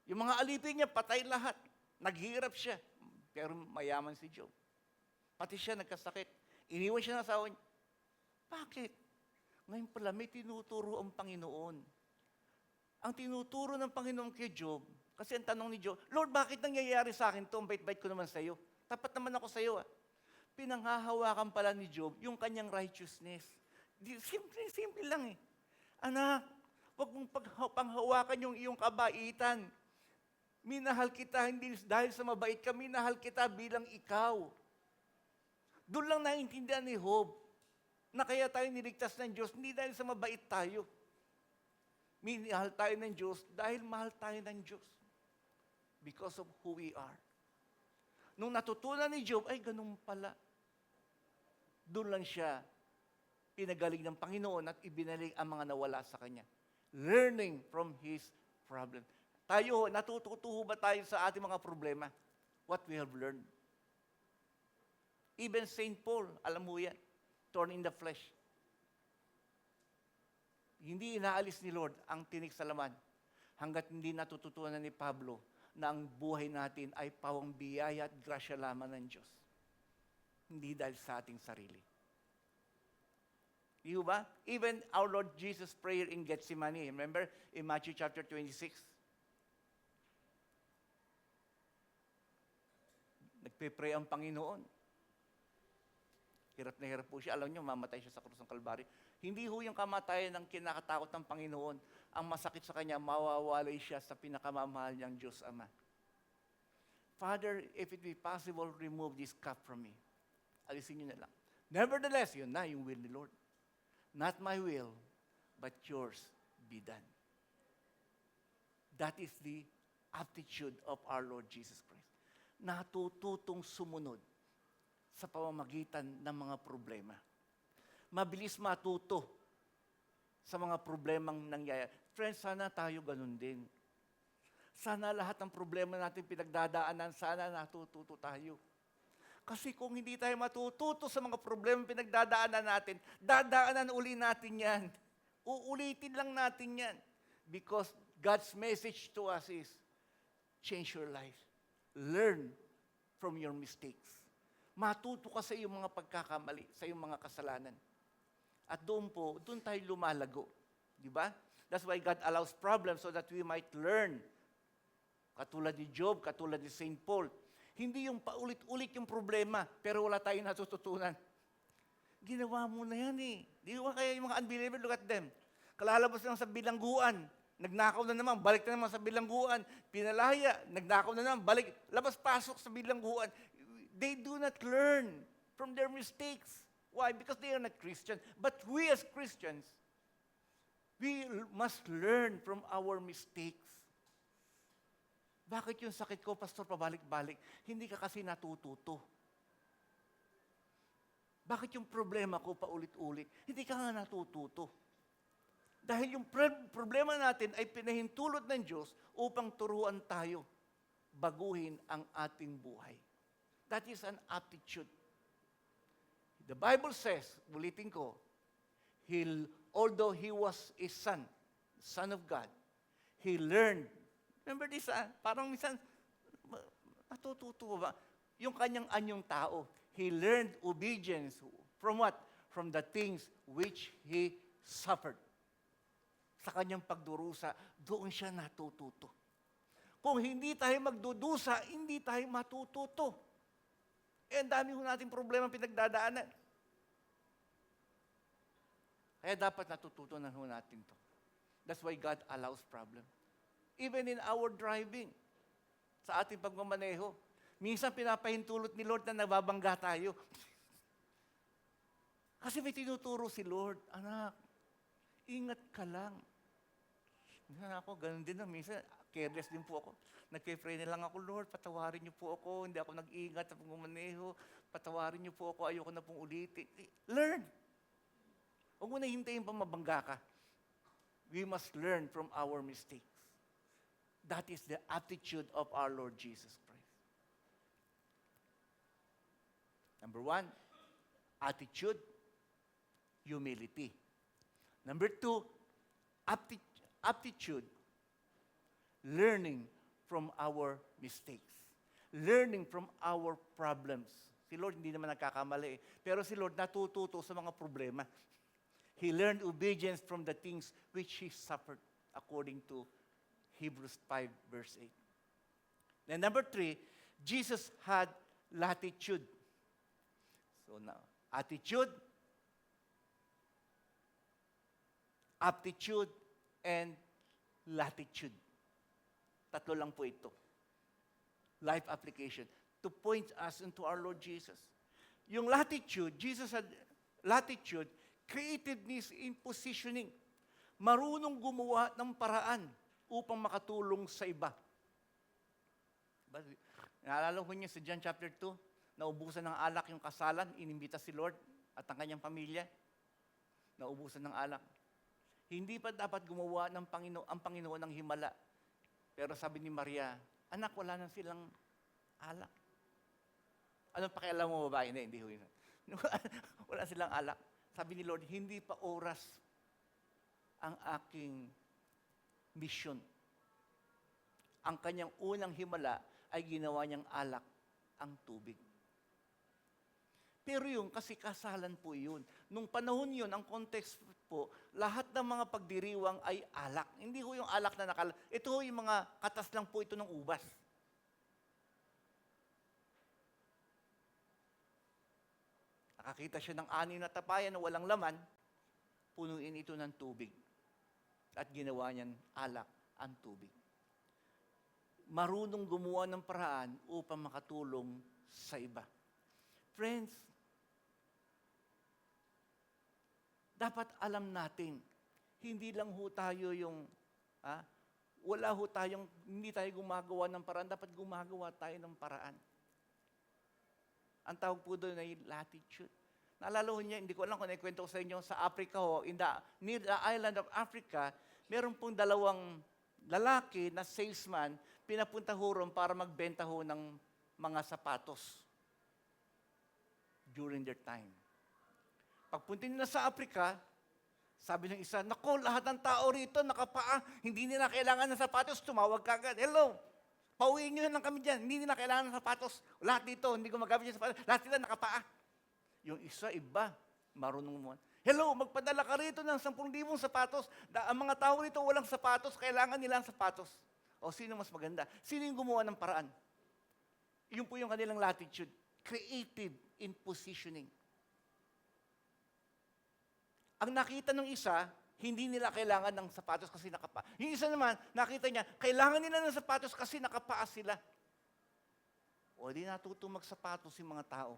Yung mga alipin niya, patay lahat. Naghirap siya. Pero mayaman si Job. Pati siya nagkasakit. Iniwan siya ng asawa niya. Bakit? Ngayon pala, may tinuturo ang Panginoon. Ang tinuturo ng Panginoon kay Job, kasi ang tanong ni Job, Lord, bakit nangyayari sa akin to? Ang bait-bait ko naman sa iyo. Tapat naman ako sa iyo. Pinanghahawakan pala ni Job yung kanyang righteousness. Simple lang eh. Anak, huwag mong panghawakan yung iyong kabaitan. Minahal kita hindi dahil sa mabait ka, minahal kita bilang ikaw. Doon lang naiintindihan ni Job na kaya tayo niligtas ng Diyos, hindi dahil sa mabait tayo. Minahal tayo ng Diyos dahil mahal tayo ng Diyos. Because of who we are. Nung natutunan ni Job, ay ganun pala. Doon lang siya pinagaling ng Panginoon at ibinaling ang mga nawala sa kanya. Learning from his problem. Tayo, natututo ba tayo sa ating mga problema? What we have learned. Even Saint Paul, alam mo yan, torn in the flesh. Hindi inaalis ni Lord ang tinik sa laman hanggat hindi natututunan ni Pablo na ang buhay natin ay pawang biyaya at grasya lamang ng Diyos. Hindi dahil sa ating sarili. Di ba? Even our Lord Jesus' prayer in Gethsemane, remember in Matthew chapter 26? Nagpe-pray ang Panginoon. Hirap na hirap po siya. Alam niyo, mamatay siya sa krus ng Kalbaryo. Hindi ho yung kamatayan ng kinakatakot ng Panginoon. Ang masakit sa kanya, mawawalay siya sa pinakamamahal niyang Diyos Ama. Father, if it be possible, remove this cup from me. Alisin niyo na lang. Nevertheless, yun na yung will ni Lord. Not my will, but yours be done. That is the attitude of our Lord Jesus Christ. Natututong sumunod sa pamamagitan ng mga problema. Mabilis matuto sa mga problemang nangyayari. Friends, sana tayo ganun din. Sana lahat ng problema natin pinagdadaanan, sana natututo tayo. Kasi kung hindi tayo matututo sa mga problema pinagdadaanan natin, dadaanan uli natin yan. Uulitin lang natin yan. Because God's message to us is, change your life. Learn from your mistakes. Matuto ka sa iyong mga pagkakamali, sa iyong mga kasalanan. At doon tayo lumalago. Di ba? That's why God allows problems so that we might learn. Katulad ni Job, katulad ni Saint Paul. Hindi yung paulit-ulit yung problema, pero wala tayong natututunan. Ginawa mo na yan eh. Di ba kaya yung mga unbeliever, look at them. Kalalabas lang sa bilangguan. Nagnakaw na naman, balik na naman sa bilangguan. Pinalaya, nagnakaw na naman, balik, labas-pasok sa bilangguan. They do not learn from their mistakes. Why? Because they are not Christians. But we as Christians, we must learn from our mistakes. Bakit yung sakit ko, Pastor, pabalik-balik? Hindi ka kasi natututo. Bakit yung problema ko paulit-ulit? Hindi ka nga natututo. Dahil yung problema natin ay pinahintulot ng Diyos upang turuan tayo, baguhin ang ating buhay. That is an attitude. The Bible says, ulitin ko, although he was a son of God, he learned. Remember this, parang minsan, natututo ba? Yung kanyang anyong tao, he learned obedience. From what? From the things which he suffered. Sa kanyang pagdurusa, doon siya natututo. Kung hindi tayo magdudusa, hindi tayo matututo. Ang dami ho nating problema pinagdadaanan. Kaya dapat natututunan ho natin to. That's why God allows problem. Even in our driving, sa ating pagmamaneho. Minsan pinapahintulot ni Lord na nababangga tayo. Kasi may tinuturo si Lord, anak, ingat ka lang. Minsan ako, ganun din na. Minsan, careless din po ako. Nagpe-pray na lang ako, Lord, patawarin niyo po ako. Hindi ako nag-iingat sa pagmamaneho. Patawarin niyo po ako. Ayoko na pong ulitin. Learn. Huwag mo na hintayin pa mabangga ka. We must learn from our mistakes. That is the attitude of our Lord Jesus Christ. Number 1, attitude, humility. Number 2, aptitude, learning from our mistakes. Learning from our problems. Si Lord hindi naman nagkakamali. Pero si Lord natututo sa mga problema. He learned obedience from the things which He suffered according to Hebrews 5 verse 8. Then number 3, Jesus had latitude. So now, attitude, aptitude, and latitude. Tatlo lang po ito. Life application. To point us into our Lord Jesus. Yung latitude, Jesus had latitude, creativeness in positioning. Marunong gumawa ng paraan upang makatulong sa iba. Naalala ko niyo sa John chapter 2, naubusan ng alak yung kasalan, inimbita si Lord at ang kanyang pamilya. Naubusan ng alak. Hindi pa dapat gumawa ng ang Panginoon ng himala. Pero sabi ni Maria, anak, wala na silang alak. Anong pakialam mo, babae? Hindi ho yun. Wala silang alak. Sabi ni Lord, hindi pa oras ang aking mission. Ang kanyang unang himala ay ginawa niyang alak, ang tubig. Pero yun, kasi kasalan po yun. Nung panahon yun, ang context po, lahat ng mga pagdiriwang ay alak. Hindi ho yung alak na ito ho yung mga katas lang po ito ng ubas. Nakakita siya ng 6 na tapayan na walang laman, punuin ito ng tubig. At ginawa niyang alak ang tubig. Marunong gumawa ng paraan upang makatulong sa iba. Friends, dapat alam natin, hindi lang ho tayo yung, hindi tayo gumagawa ng paraan, dapat gumagawa tayo ng paraan. Ang tawag po doon ay latitude. Naalala ho niya, hindi ko alam kung naikwento ko sa inyo, sa Africa ho, near the island of Africa, meron pong 2 lalaki na salesman, pinapunta ho ron para magbenta ho ng mga sapatos during their time. Pagpunta nila sa Africa, sabi ng isa, nako, lahat ng tao rito nakapaa, hindi nila kailangan ng sapatos, tumawag ka agad. Hello, pauwiin nyo na lang kami dyan, hindi nila kailangan ng sapatos. Lahat dito, hindi gumagamit ng sapatos, lahat sila nakapaa. Yung isa, iba, marunong mo. Hello, magpadala ka rito ng 10,000 sapatos. Ang mga tao rito walang sapatos, kailangan nila ang sapatos. O sino mas maganda? Sino yung gumawa ng paraan? Yun po yung kanilang latitude. Creative in positioning. Ang nakita ng isa, hindi nila kailangan ng sapatos kasi nakapaa. Yung isa naman, nakita niya, kailangan nila ng sapatos kasi nakapaa sila. O di natuto magsapatos yung mga tao.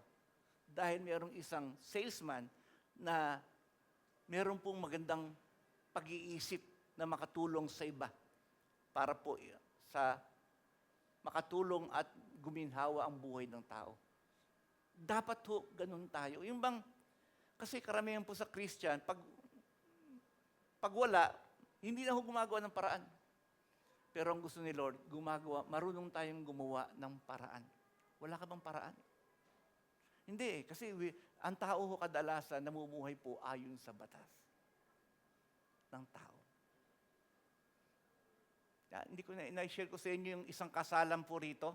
Dahil mayroong isang salesman na meron pong magandang pag-iisip na makatulong sa iba para po sa makatulong at guminhawa ang buhay ng tao. Dapat ho, ganun tayo. Yung bang, kasi karamihan po sa Christian, pag wala, hindi na ho gumagawa ng paraan. Pero ang gusto ni Lord, marunong tayong gumawa ng paraan. Wala ka bang paraan? Hindi kasi ang tao ho kadalasan namumuhay po ayon sa batas ng tao. Hindi ko na-share ko sa inyo yung isang kasalan po rito.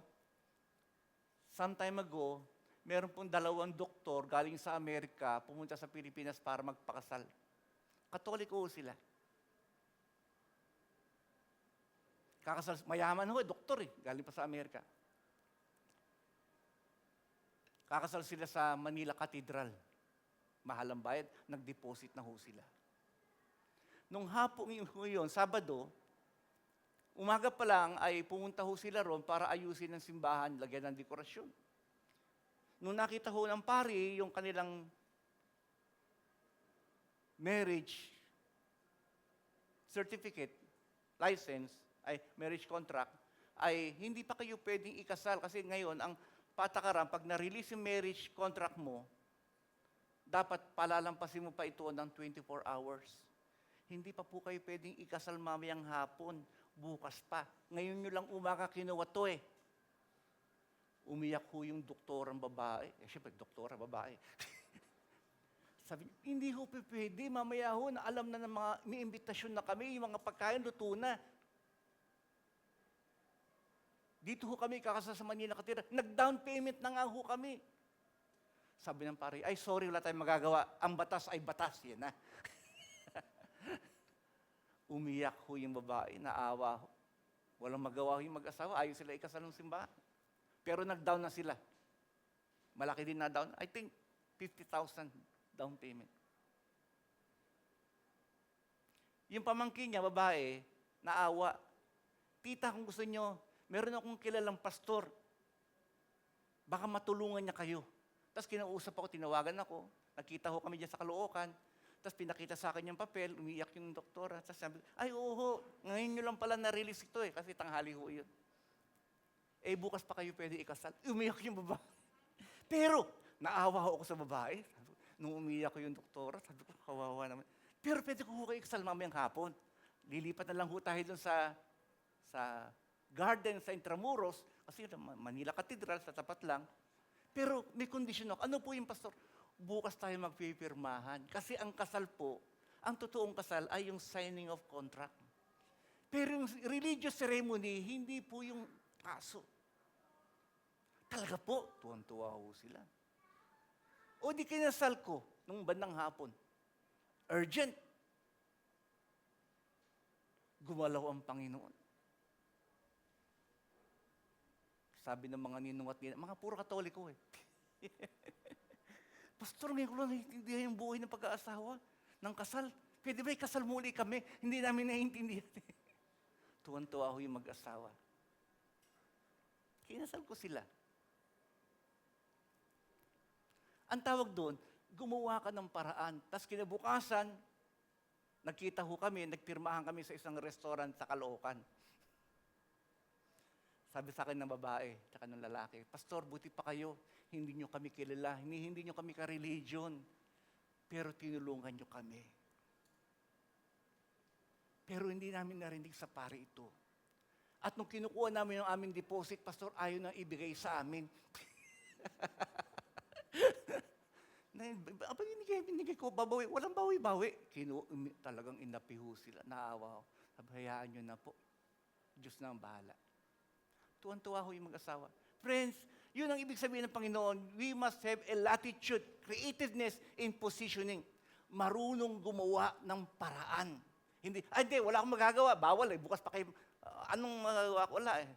Some time ago, meron pong 2 doktor galing sa Amerika pumunta sa Pilipinas para magpakasal. Katoliko sila. Kakasal, mayaman ho, doktor galing pa sa Amerika. Kakasal sila sa Manila Cathedral. Mahal ang bayad, nag-deposit na ho sila. Nung hapon yun, Sabado, Umaga pa lang ay pumunta ho sila ron para ayusin ang simbahan, lagyan ng dekorasyon. Nung nakita ho ng pari yung kanilang marriage certificate, license, ay marriage contract, ay hindi pa kayo pwedeng ikasal kasi ngayon ang patakaran, pag na-release yung marriage contract mo, dapat palalampasin mo pa ito ng 24 hours. Hindi pa po kayo pwedeng ikasal mamayang hapon, bukas pa. Ngayon nyo lang umaga kinuha to eh. Umiyak ho yung doktorang babae. Siyempre, doktora babae. Sabi niya, hindi ho pwede, mamaya ho, na alam na ng mga, may imbitasyon na kami, yung mga pagkain, luto na. Dito ho kami, kakasal sa Manila katira. Nag-down payment na nga ho kami. Sabi ng pare, ay sorry, wala tayong magagawa. Ang batas ay batas, yan na. Umiyak ho yung babae, naawa ho. Walang magawa ho yung mag-asawa, ayaw sila ikasal ng simbahan. Pero nag-down na sila. Malaki din na down. I think 50,000 down payment. Yung pamangkin niya, babae, naawa. Tita, kung gusto nyo, meron akong kilalang pastor. Baka matulungan niya kayo. Tapos kinausap ako, tinawagan ako. Nakita ho kami dyan sa Caloocan. Tapos pinakita sa akin yung papel, umiyak yung doktora. Tapos sabi, ay oo, ngayon nyo lang pala na-release ito eh, kasi tanghali ho yun. Eh bukas pa kayo pwede ikasal. Umiyak yung babae. Pero, naawa ho ako sa babae. Nung umiyak ko yung doktora, sabi ko, kawawa naman. Pero pwede ko ho kayo ikasal mamayang hapon. Lilipat na lang ho tayo dun sa garden sa Intramuros, kasi Manila Cathedral, sa tapat lang. Pero may kondisyon ako. Ano po yung pastor? Bukas tayo magpipirmahan. Kasi ang kasal po, ang totoong kasal ay yung signing of contract. Pero yung religious ceremony, hindi po yung kaso. Talaga po, tuwan-tuwa ho sila. O di kinasal ko nung bandang hapon. Urgent. Gumalaw ang Panginoon. Sabi ng mga ninong at ninang, mga puro Katoliko eh. Pastor, ngayon ko lang naiintindihan yung buhay ng pag-aasawa, ng kasal. Pwede ba ikasal muli kami? Hindi namin naiintindihan. Tuwan-tuwa ho yung mag-asawa. Kinasal ko sila. Ang tawag doon, gumawa ka ng paraan. Tapos kinabukasan, nagkita ho kami, nagpirmahan kami sa isang restaurant sa Caloocan. Sabi sa akin ng babae, tsaka ng lalaki, Pastor, buti pa kayo, hindi nyo kami kilala, hindi nyo kami ka-religion, pero tinulungan nyo kami. Pero hindi namin narinig sa pare ito. At nung kinukuha namin yung aming deposit, Pastor, ayaw na ibigay sa amin. Binigay ko, babawi. Walang bawi-bawi. Talagang inapiho sila. Naawa ko. Sabi, hayaan nyo na po. Diyos na ang bahala. Tuwan-tuwa ho yung mag-asawa. Friends, yun ang ibig sabihin ng Panginoon. We must have a latitude, creativeness in positioning. Marunong gumawa ng paraan. Hindi, wala akong magagawa. Bawal eh. Bukas pa kayo. Anong magagawa ko? Wala eh.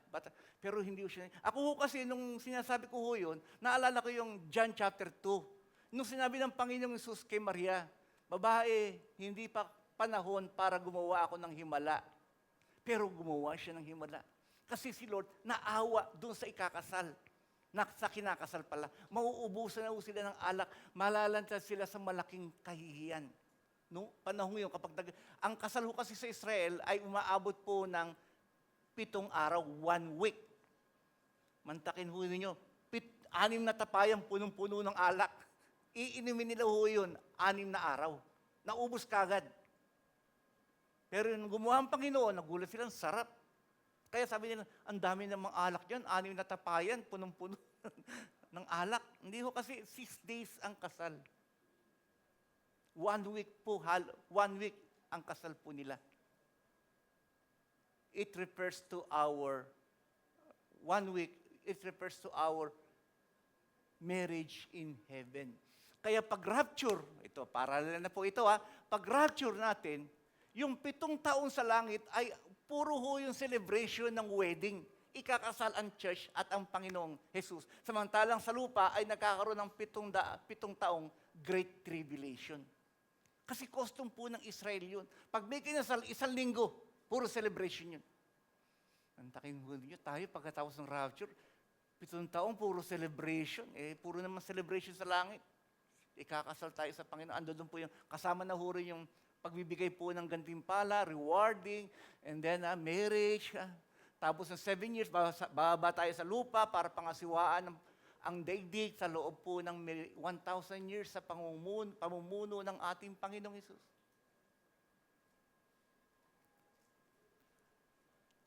Pero hindi ko siya. Ako ho kasi, nung sinasabi ko ho yun, naalala ko yung John chapter 2. Nung sinabi ng Panginoong Jesus kay Maria, babae, hindi pa panahon para gumawa ako ng himala. Pero gumawa siya ng himala. Kasi si Lord, naawa doon sa ikakasal. Sa kinakasal pala. Mauubusan na sila ng alak. Malalanta sila sa malaking kahihiyan. No? Panahon yun, ang kasal ho kasi sa Israel ay umaabot po ng 7 araw, 1 week. Mantakin ho ninyo, 6 na tapayang punong-puno ng alak. Iinumin nila ho yun, 6 na araw. Naubos kagad. Pero nung gumawa ang Panginoon, nagulat silang sarap. Kaya sabi nila, ang dami ng mga alak dyan, 6 na tapayan, punong-puno ng alak. Hindi ho kasi 6 days ang kasal. 1 week po, 1 week ang kasal po nila. It refers to our, 1 week, it refers to our marriage in heaven. Kaya pag rapture, ito, parallel na po ito pag rapture natin, yung 7 taon sa langit ay puro ho yung celebration ng wedding. Ikakasal ang church at ang Panginoong Jesus. Samantalang sa lupa ay nagkakaroon ng 7 taong Great Tribulation. Kasi custom po ng Israel yun. Pag may kinasal, 1 linggo, puro celebration yun. Ang taking huli nyo, tayo pagkatapos ng rapture, 7 taong puro celebration. Puro naman celebration sa langit. Ikakasal tayo sa Panginoon. Ando doon po yung kasama na ho rin yung pagbibigay po ng gantimpala, rewarding, and then marriage. Tapos ng 7 years, bababa tayo sa lupa para pangasiwaan ang daigdig sa loob po ng 1,000 years sa pamumuno ng ating Panginoong Hesus.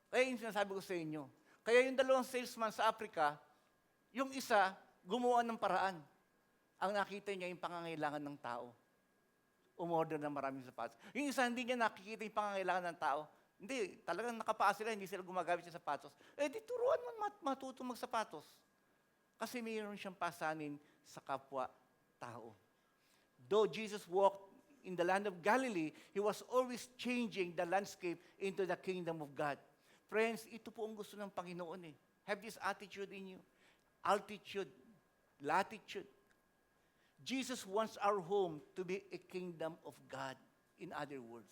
Kaya yung sinasabi ko sa inyo, kaya yung 2 salesman sa Africa, yung isa, gumawa ng paraan. Ang nakita niya yung pangangailangan ng tao. Umorder ng maraming sapatos. Yung isa, hindi niya nakikita yung pangangailangan ng tao. Hindi, talagang nakapaa sila, hindi sila gumagamit ng sapatos. Di turuan mo matuto magsapatos. Kasi mayroon siyang pasanin sa kapwa-tao. Though Jesus walked in the land of Galilee, He was always changing the landscape into the kingdom of God. Friends, ito po ang gusto ng Panginoon eh. Have this attitude in you. Altitude, latitude. Jesus wants our home to be a kingdom of God. In other words,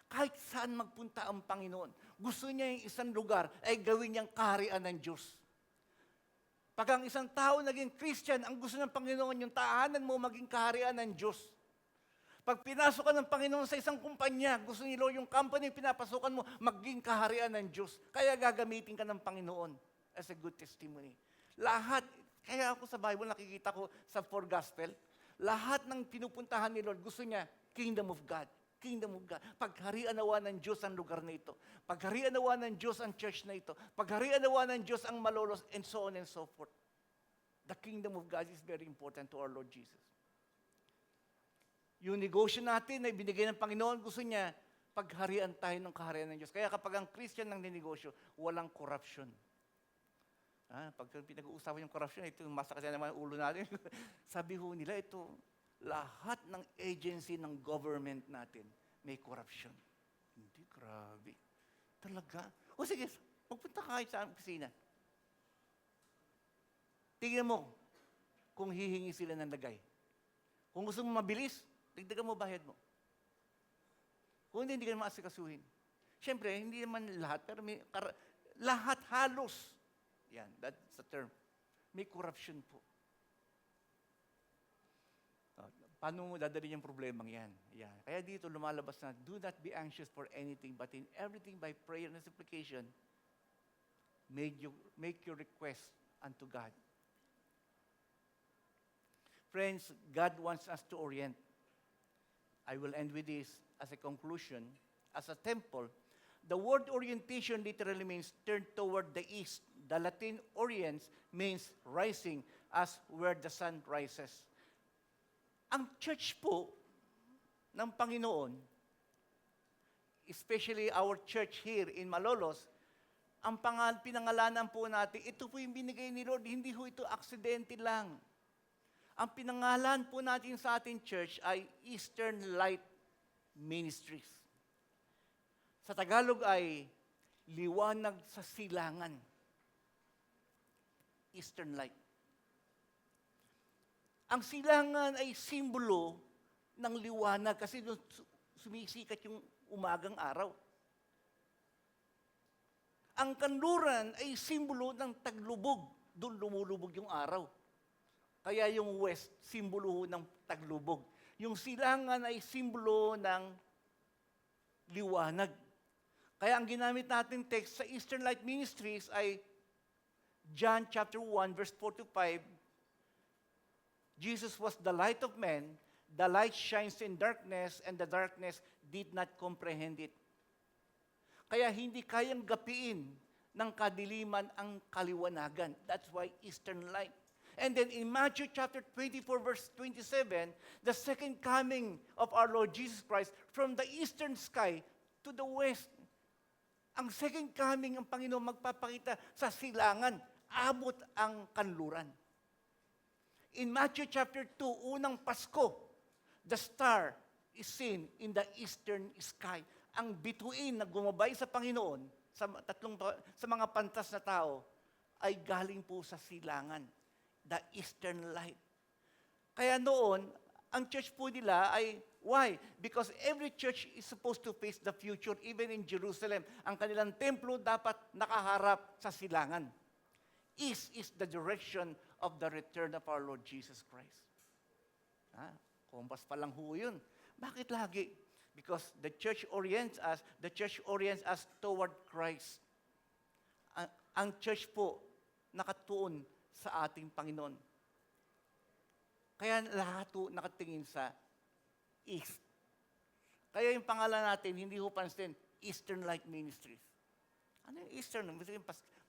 kahit saan magpunta ang Panginoon, gusto niya yung isang lugar ay gawin niyang kaharian ng Diyos. Pag ang isang tao naging Christian, ang gusto ng Panginoon, yung tahanan mo maging kaharian ng Diyos. Pag pinasok ka ng Panginoon sa isang kumpanya, gusto ni Lord yung company pinapasukan mo, maging kaharian ng Diyos. Kaya gagamitin ka ng Panginoon as a good testimony. Lahat, kaya ako sa Bible nakikita ko sa 4 Gospel, lahat ng pinupuntahan ni Lord, gusto niya, Kingdom of God. Kingdom of God. Pagharian nawa ng Diyos ang lugar na ito. Pagharian nawa ng Diyos ang church na ito. Pagharian nawa ng Diyos ang Malolos, and so on and so forth. The kingdom of God is very important to our Lord Jesus. Yung negosyo natin na ibinigay ng Panginoon, gusto niya, pagharian tayo ng kaharian ng Diyos. Kaya kapag ang Christian ng ninegosyo, walang corruption. Pag pinag-uusapan yung corruption, ito masakit na naman ang ulo natin. Sabi ho nila, ito, lahat ng agency ng government natin may corruption. Hindi, grabe. Talaga? O sige, magpunta ka kahit sa opisina. Tingnan mo kung hihingi sila ng lagay. Kung gusto mo mabilis, dagdagan mo bayad mo. Kung hindi ka naman asikasuhin. Siyempre, hindi naman lahat, pero lahat halos. Yan, that's the term. May corruption po. Paano mo dadalhin yung problemang yan? Yan. Kaya dito lumalabas na, do not be anxious for anything, but in everything by prayer and supplication, make your request unto God. Friends, God wants us to orient. I will end with this as a conclusion. As a temple, the word orientation literally means turn toward the east. The Latin oriens means rising, as where the sun rises. Ang church po ng Panginoon, especially our church here in Malolos, ang pinangalanan po natin, ito po yung binigay ni Lord, hindi ho ito aksidente lang. Ang pinangalan po natin sa ating church ay Eastern Light Ministries. Sa Tagalog ay liwanag sa silangan. Eastern Light. Ang silangan ay simbolo ng liwanag kasi doon sumisikat yung umagang araw. Ang kanluran ay simbolo ng taglubog. Doon lumulubog yung araw. Kaya yung west, simbolo ng taglubog. Yung silangan ay simbolo ng liwanag. Kaya ang ginamit natin text sa Eastern Light Ministries ay John chapter 1, verse 4 to 5. Jesus was the light of men. The light shines in darkness, and the darkness did not comprehend it. Kaya hindi kayang gapiin ng kadiliman ang kaliwanagan. That's why Eastern Light. And then in Matthew chapter 24, verse 27, the second coming of our Lord Jesus Christ from the eastern sky to the west. Ang second coming, ang Panginoon magpapakita sa silangan, abot ang kanluran. In Matthew chapter 2, unang Pasko, the star is seen in the eastern sky. Ang bituin na gumabay sa Panginoon, sa mga pantas na tao, ay galing po sa silangan, the eastern light. Kaya noon, ang church po nila ay, why? Because every church is supposed to face the future, even in Jerusalem. Ang kanilang templo dapat nakaharap sa silangan. East is the direction of the return of our Lord Jesus Christ. Kompas pa lang ho yun. Bakit lagi? Because the church orients us toward Christ. Ang church po, nakatuon sa ating Panginoon. Kaya lahat po nakatingin sa East. Kaya yung pangalan natin, hindi ho pansin, Eastern Light Ministries. Ano yung Eastern?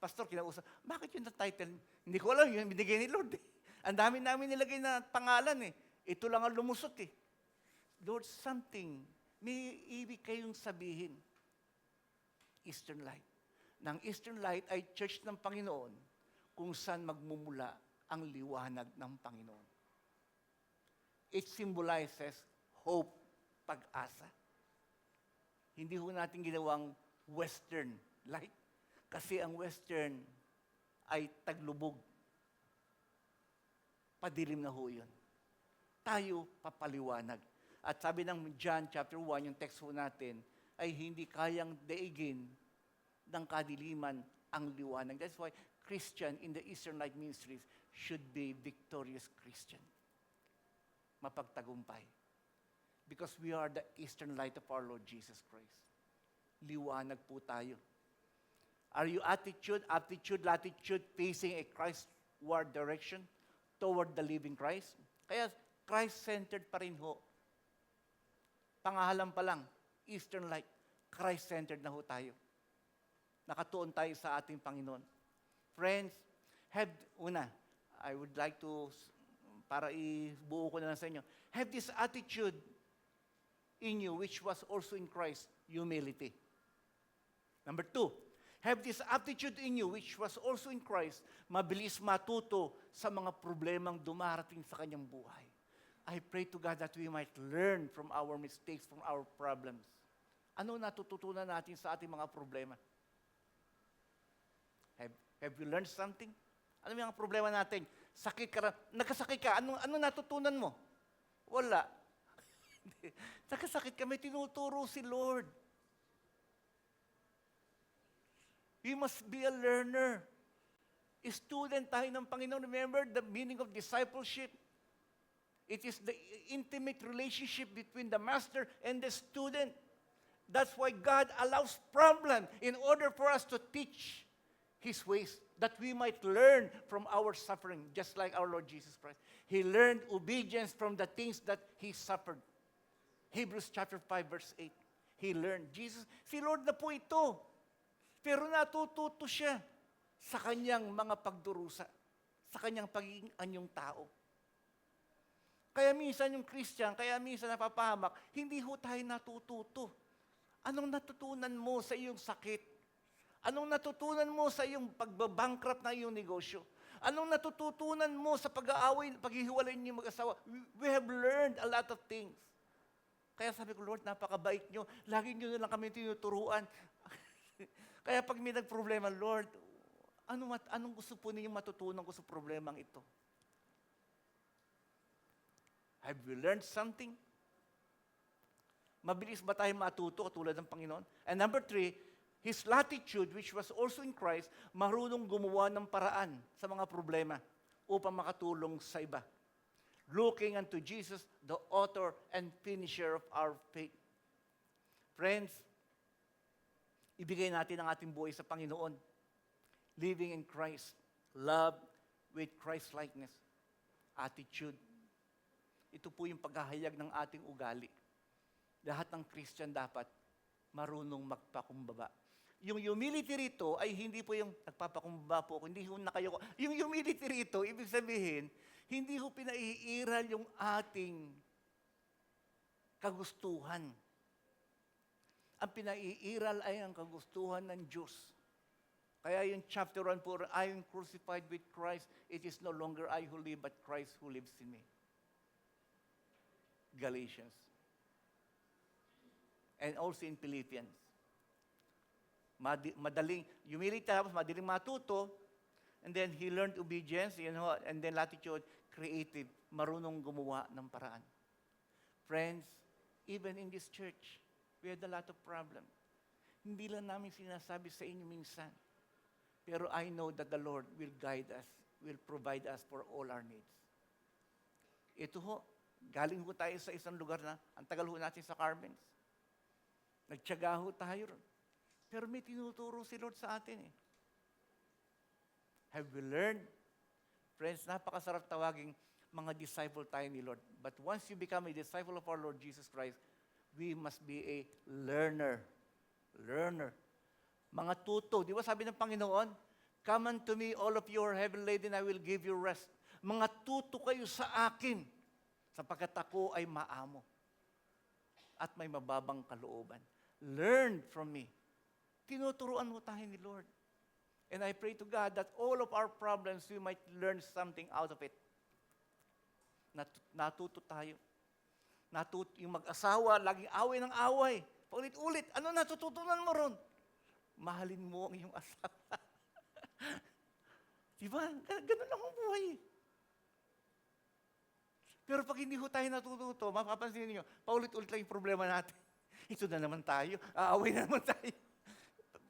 Pastor, kinausap, bakit yung title? Hindi ko alam, yung binigay ni Lord. Ang dami namin nilagay na pangalan. Ito lang ang lumusot. Lord, something, may ibig kayong sabihin. Eastern Light. Ng Eastern Light ay church ng Panginoon kung saan magmumula ang liwanag ng Panginoon. It symbolizes hope, pag-asa. Hindi ho natin ginawang Western light. Kasi ang Western ay taglubog. Padilim na ho yun. Tayo papaliwanag. At sabi ng John chapter 1, yung text ho natin, ay hindi kayang daigin ng kadiliman ang liwanag. That's why Christian in the Eastern Light Ministries should be victorious Christian. Mapagtagumpay. Because we are the Eastern Light of our Lord Jesus Christ. Liwanag po tayo. Are you attitude, latitude, facing a Christ-ward direction toward the living Christ? Kaya Christ-centered pa rin ho. Pangahalan pa lang, Eastern Light, Christ-centered na ho tayo. Nakatuon tayo sa ating Panginoon. Friends, I would like to, para ibuo ko na lang sa inyo, have this attitude in you which was also in Christ, humility. Number 2, have this attitude in you which was also in Christ, mabilis matuto sa mga problemang dumarating sa kanyang buhay. I pray to God that we might learn from our mistakes, from our problems. Ano natututunan natin sa ating mga problema? Have you learned something? Ano yung mga problema natin? Sakit ka, nagkasakit ka, ano natutunan mo? Wala. Nagkasakit ka, may tinuturo si Lord. We must be a learner. Student tayo ng Panginoon. Remember the meaning of discipleship? It is the intimate relationship between the master and the student. That's why God allows problem in order for us to teach His ways, that we might learn from our suffering, just like our Lord Jesus Christ. He learned obedience from the things that He suffered. Hebrews chapter 5 verse 8. He learned. Si Lord na po ito. Pero natututo siya sa kanyang mga pagdurusa, sa kanyang pagiging anyong tao. Kaya minsan yung Christian, kaya minsan napapahamak, hindi ho tayo natututo. Anong natutunan mo sa iyong sakit? Anong natutunan mo sa iyong pagbabankrupt na iyong negosyo? Anong natututunan mo sa pag-aaway, paghihiwalay niyo mag-asawa? We have learned a lot of things. Kaya sabi ko, Lord, napakabait niyo. Lagi niyo na lang kami tinuturuan. Kaya pag may nagproblema, Lord, anong gusto po ninyong matutunan ko sa problemang ito? Have you learned something? Mabilis ba tayo matuto katulad ng Panginoon? And number 3, His latitude, which was also in Christ, marunong gumawa ng paraan sa mga problema upang makatulong sa iba. Looking unto Jesus, the author and finisher of our faith. Friends, ibigay natin ang ating buhay sa Panginoon. Living in Christ. Love with Christ-likeness. Attitude. Ito po yung paghahayag ng ating ugali. Lahat ng Christian dapat marunong magpakumbaba. Yung humility rito ay hindi po yung nagpapakumbaba po ako, hindi ho nakayo ko. Yung humility rito, ibig sabihin, hindi ho pinaiiral yung ating kagustuhan. Ang pinaiiral ay ang kagustuhan ng Diyos. Kaya yung chapter 1 po, I am crucified with Christ. It is no longer I who live, but Christ who lives in me. Galatians. And also in Philippians. Madaling, humility tapos madaling matuto, and then he learned obedience, and then latitude, creative, marunong gumawa ng paraan. Friends, even in this church, we had a lot of problem. Hindi lang namin sinasabi sa inyo minsan. Pero I know that the Lord will guide us, will provide us for all our needs. Ito ho, galing ho tayo sa isang lugar na ang tagal ho natin sa Carmen's. Nagtiyaga ho tayo ron. Pero may tinuturo si Lord sa atin eh. Have we learned? Friends, napakasarap tawaging mga disciple tayo ni Lord. But once you become a disciple of our Lord Jesus Christ, we must be a learner. Learner. Mga tuto. Di ba sabi ng Panginoon, come unto me, all of you who are heavy laden, I will give you rest. Mga tuto kayo sa akin, sapagkat ako ay maamo at may mababang kalooban. Learn from me. Tinuturuan mo tayo ni Lord. And I pray to God that all of our problems, we might learn something out of it. Natuto tayo. Yung mag-asawa, laging away ng away. Paulit-ulit, ano natututunan mo ron? Mahalin mo ang iyong asawa. Diba? Ganun lang ang buhay. Pero pag hindi ho tayo natututo, mapapansin niyo, paulit-ulit lang yung problema natin. Ito na naman tayo, aaway na naman tayo.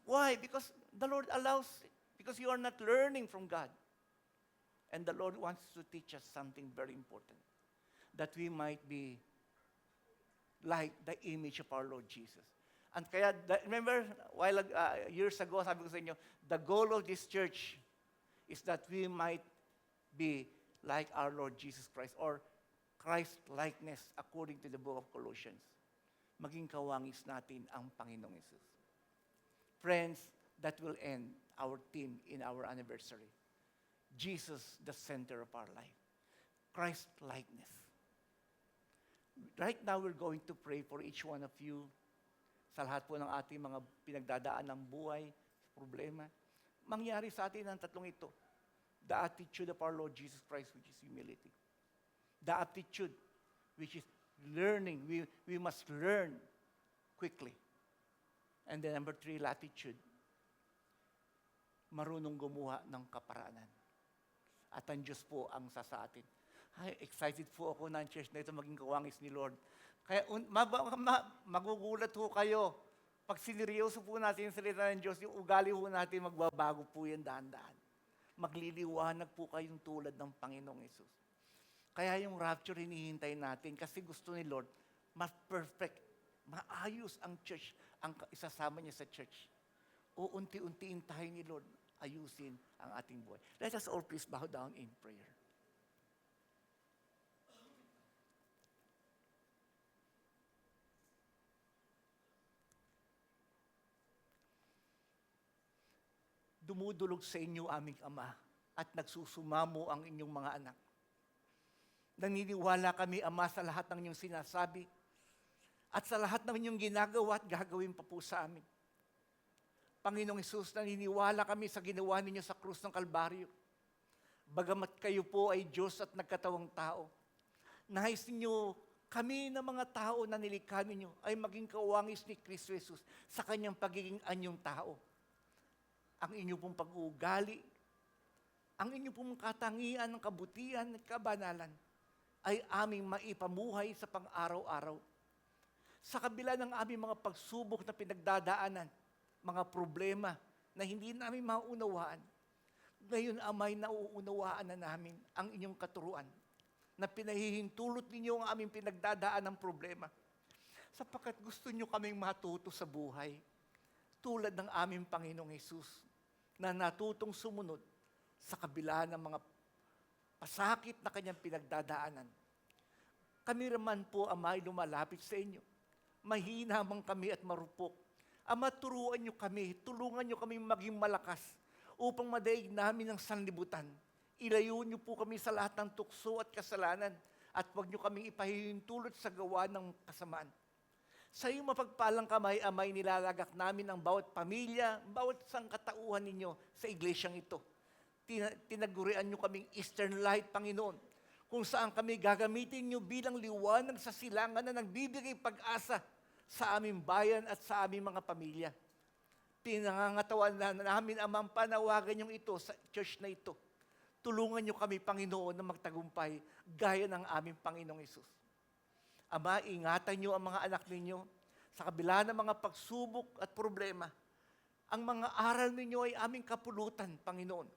Why? Because the Lord allows it. Because you are not learning from God. And the Lord wants to teach us something very important. That we might be like the image of our Lord Jesus. And kaya, remember, years ago, sabi ko sa inyo, the goal of this church is that we might be like our Lord Jesus Christ, or Christ-likeness according to the book of Colossians. Maging kawangis natin ang Panginoong Yesus. Friends, that will end our theme in our anniversary. Jesus, the center of our life. Christ-likeness. Right now, we're going to pray for each one of you sa lahat po ng ating mga pinagdadaan ng buhay, problema. Mangyari sa atin ang tatlong ito. The attitude of our Lord Jesus Christ, which is humility. The attitude, which is learning. We must learn quickly. And then number 3, latitude. Marunong gumawa ng kaparaanan. At ang Diyos po ang sa atin. Ay, excited po ako na ang church na ito maging kawangis ni Lord. Kaya magugulat po kayo. Pag siniryoso po natin yung salita ng Diyos, yung ugali po natin, magbabago po yan dahan-dahan. Magliliwanag po kayong tulad ng Panginoong Yesus. Kaya yung rapture hinihintay natin kasi gusto ni Lord, mas perfect, maayos ang church, ang isasama niya sa church. O unti-untiin tayo ni Lord, ayusin ang ating buhay. Let us all please bow down in prayer. Dumudulog sa inyo aming Ama at nagsusumamo ang inyong mga anak. Naniniwala kami, Ama, sa lahat ng inyong sinasabi at sa lahat ng inyong ginagawa at gagawin pa po sa amin. Panginoong Hesus, naniniwala kami sa ginawa ninyo sa krus ng Kalbaryo. Bagamat kayo po ay Diyos at nagkatawang tao, nais ninyo kami na mga tao na nilikha ninyo ay maging kawangis ni Kristo Jesus sa kanyang pagiging anyong tao. Ang inyong pong pag-uugali, ang inyong pong katangian ng kabutihan at kabanalan ay aming maipamuhay sa pang-araw-araw. Sa kabila ng aming mga pagsubok na pinagdadaanan, mga problema na hindi namin maunawaan, ngayon, Amay, nauunawaan na namin ang inyong katuruan na pinahihintulot ninyo ang aming pinagdadaan ng problema. Sapagkat gusto nyo kaming matuto sa buhay, tulad ng aming Panginoong Hesus, na natutong sumunod sa kabila ng mga pasakit na kanyang pinagdadaanan. Kami naman po, Ama, ay lumalapit sa inyo. Mahina man kami at marupok. Ama, turuan nyo kami, tulungan nyo kami maging malakas upang madaig namin ang sanlibutan. Ilayo nyo po kami sa lahat ng tukso at kasalanan at huwag nyo kaming ipahihintulot sa gawa ng kasamaan. Sa iyong mapagpalang kamay, Amay, nilalagak namin ang bawat pamilya, bawat sangkatauhan ninyo sa iglesyang ito. Tinagurian nyo kaming Eastern Light, Panginoon, kung saan kami gagamitin nyo bilang liwanag sa silangan na nagbibigay pag-asa sa aming bayan at sa aming mga pamilya. Pinangangatawan na namin, Amang, panawagan nyo ito sa church na ito. Tulungan nyo kami, Panginoon, na magtagumpay gaya ng aming Panginoong Hesus. Ama, ingatan niyo ang mga anak ninyo sa kabila ng mga pagsubok at problema. Ang mga aral ninyo ay aming kapulutan, Panginoon,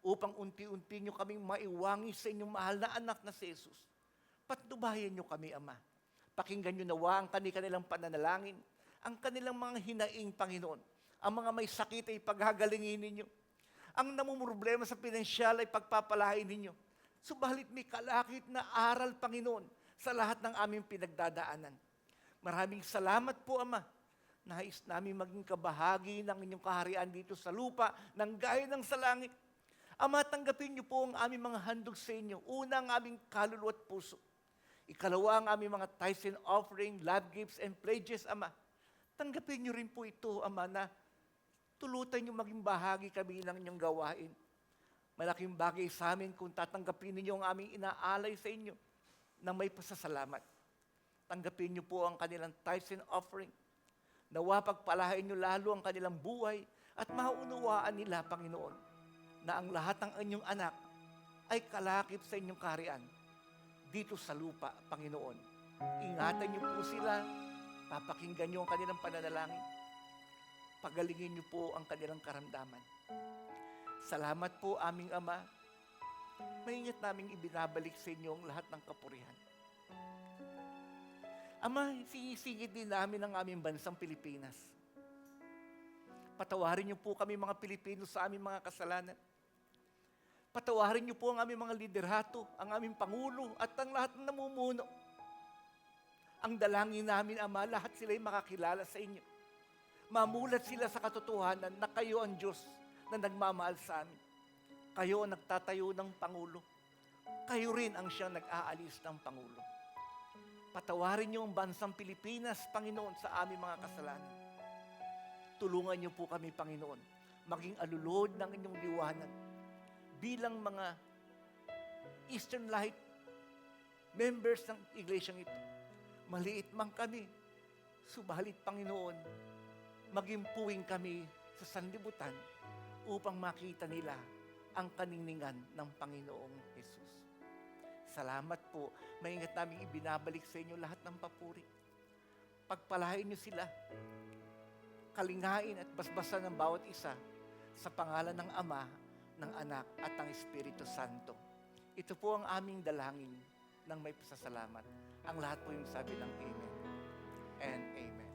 upang unti-unti niyo kaming maiwangi sa inyong mahal na anak na si Jesus. Patnubayan niyo kami, Ama. Pakinggan niyo nawa ang kanilang pananalangin, ang kanilang mga hinaing, Panginoon. Ang mga may sakit ay paghagalingin ninyo. Ang namumroblema sa pinansyal ay pagpapalain ninyo. Subalit may kalakit na aral, Panginoon, sa lahat ng aming pinagdadaanan. Maraming salamat po, Ama. Nais namin maging kabahagi ng inyong kaharian dito sa lupa, ng gaya ng sa langit. Ama, tanggapin niyo po ang aming mga handog sa inyo. Una, ang aming kaluluwa at puso. Ikalawa, ang aming mga tithes and offering, love gifts, and pledges, Ama. Tanggapin niyo rin po ito, Ama, na tulutan niyo maging bahagi kami ng inyong gawain. Malaking bagay sa amin kung tatanggapin ninyo ang aming inaalay sa inyo na may pasasalamat. Tanggapin niyo po ang kanilang tithes and offering. Nawa pagpalain niyo lalo ang kanilang buhay at maunawaan nila, Panginoon, na ang lahat ng inyong anak ay kalakip sa inyong kaharian dito sa lupa, Panginoon. Ingatan niyo po sila, papakinggan niyo ang kanilang pananalangin, pagalingin niyo po ang kanilang karamdaman. Salamat po, aming Ama. Maingat naming ibinabalik sa inyo ang lahat ng kapurihan. Ama, sinisingit din namin ang aming bansang Pilipinas. Patawarin niyo po kami mga Pilipino sa aming mga kasalanan. Patawarin niyo po ang aming mga liderato, ang aming Pangulo, at ang lahat ng namumuno. Ang dalangin namin, Ama, lahat sila'y makakilala sa inyo. Mamulat sila sa katotohanan na kayo ang Diyos na nagmamahal sa amin. Kayo ang nagtatayo ng Pangulo. Kayo rin ang siyang nag-aalis ng Pangulo. Patawarin niyo ang bansang Pilipinas, Panginoon, sa aming mga kasalanan. Tulungan niyo po kami, Panginoon, maging alulod ng inyong liwanag bilang mga Eastern Light members ng iglesyang ito. Maliit man kami, subalit, Panginoon, maging puwing kami sa sanlibutan upang makita nila ang kaninningan ng Panginoong Jesus. Salamat po. Maingat namin ibinabalik sa inyo lahat ng papuri. Pagpalain niyo sila. Kalingain at basbasan ng bawat isa sa pangalan ng Ama, ng Anak at ng Espiritu Santo. Ito po ang aming dalangin ng may pasasalamat. Ang lahat po yung sabi ng Amen and Amen.